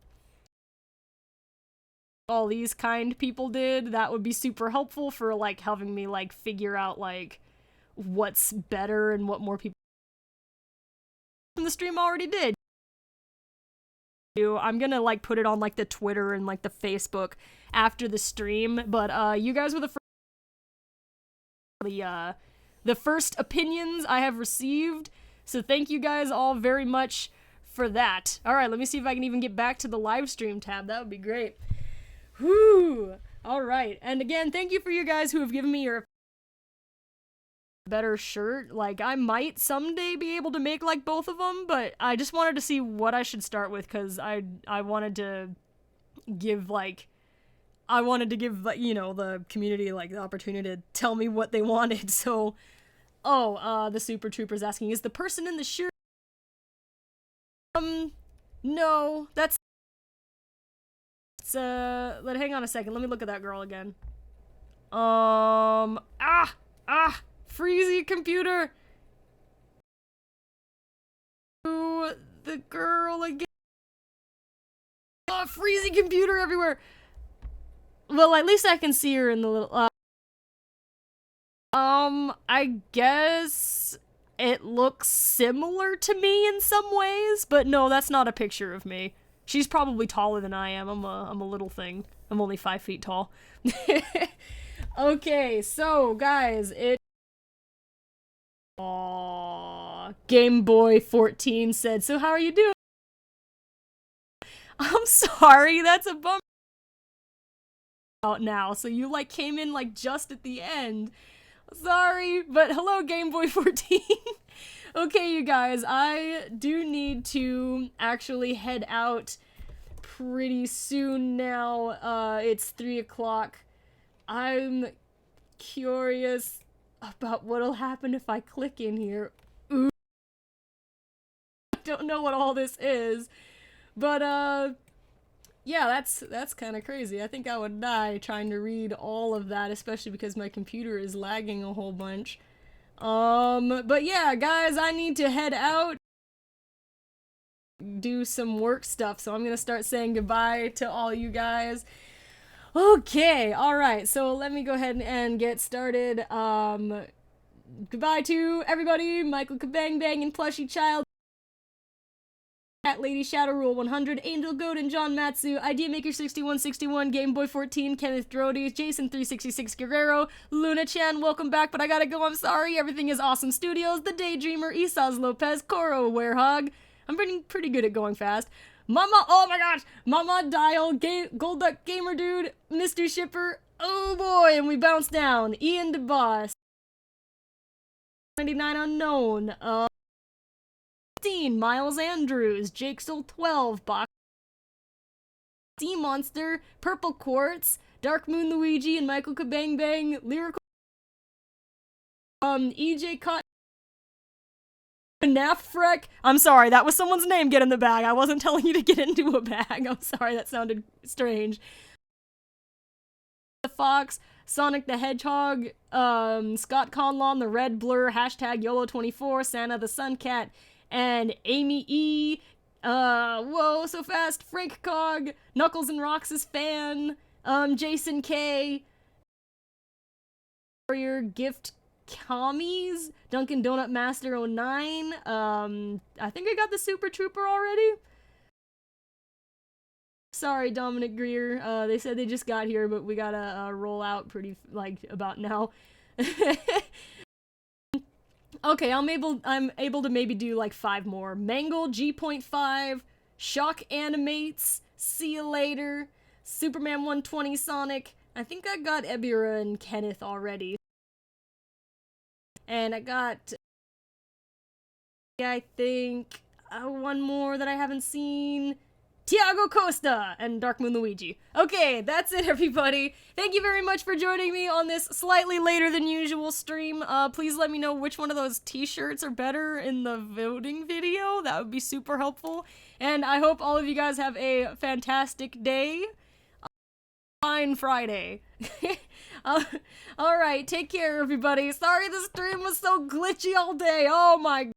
these kind people did, that would be super helpful for like helping me like figure out like what's better and what more people from the stream already did. I'm gonna like put it on like the Twitter and like the Facebook after the stream, but you guys were the first opinions I have received, so thank you guys all very much for that. All right, let me see if I can even get back to the live stream tab. That would be great. Whoo! All right, and again, thank you for you guys who have given me your better shirt. Like, I might someday be able to make like both of them, but I just wanted to see what I should start with, because I wanted to give like, you know, the community like the opportunity to tell me what they wanted. So, the Super Trooper's asking, is the person in the shirt? No, that's hang on a second, let me look at that girl again. Freezy computer! Ooh, the girl again. Oh, freezy computer everywhere! Well, at least I can see her in the little, I guess it looks similar to me in some ways, but no, that's not a picture of me. She's probably taller than I am. I'm a little thing. I'm only 5 feet tall. Okay, so guys, Game Boy 14 said, so how are you doing? I'm sorry, that's a bummer out now. So you like came in like just at the end. Sorry, but hello Game Boy 14. Okay, you guys, I do need to actually head out pretty soon now. It's 3 o'clock. I'm curious about what'll happen if I click in here. Ooh. I don't know what all this is, but yeah, that's kind of crazy. I think I would die trying to read all of that, especially because my computer is lagging a whole bunch. But yeah, guys, I need to head out, do some work stuff, so I'm gonna start saying goodbye to all you guys. Okay, alright, so let me go ahead and get started. Goodbye to everybody, Michael Kabang Bang and Plushy Child, Cat Lady Shadow Rule 100, Angel Goat and John Matsu, Idea Maker 6161, Game Boy 14, Kenneth Drody, Jason 366 Guerrero, Luna Chan, welcome back, but I gotta go, I'm sorry, Everything is Awesome Studios, The Daydreamer, Isaz Lopez, Koro Werehog, I'm pretty good at going fast, Mama, oh my gosh, Mama Dial, Gold Duck Gamer Dude, Mr. Shipper, oh boy, and we bounce down, Ian DeBoss, 99 Unknown, 15, Miles Andrews, Jake Soul 12, Box, Sea Monster, Purple Quartz, Dark Moon Luigi, and Michael Kabang Bang, Lyrical, EJ Cotton, Nafrek. I'm sorry, that was someone's name, get in the bag. I wasn't telling you to get into a bag. I'm sorry, that sounded strange. The Fox, Sonic the Hedgehog, Scott Conlon, the Red Blur, hashtag YOLO24, Santa the Suncat, and Amy E. Whoa, so fast, Frank Cog, Knuckles and Rox's fan, Jason K. Warrior Gift Commies, Dunkin' Donut Master 09, I think I got the Super Trooper already. Sorry, Dominic Greer, they said they just got here, but we gotta, roll out pretty, like, about now. Okay, I'm able to maybe do, like, 5 more. Mangle, G.5, Shock Animates, See You Later, Superman 120 Sonic, I think I got Ebira and Kenneth already. And I got, I think, one more that I haven't seen. Tiago Costa and Dark Moon Luigi. Okay, that's it, everybody. Thank you very much for joining me on this slightly later than usual stream. Please let me know which one of those t-shirts are better in the voting video. That would be super helpful. And I hope all of you guys have a fantastic day. Fine Friday. Alright, take care, everybody. Sorry the stream was so glitchy all day. Oh my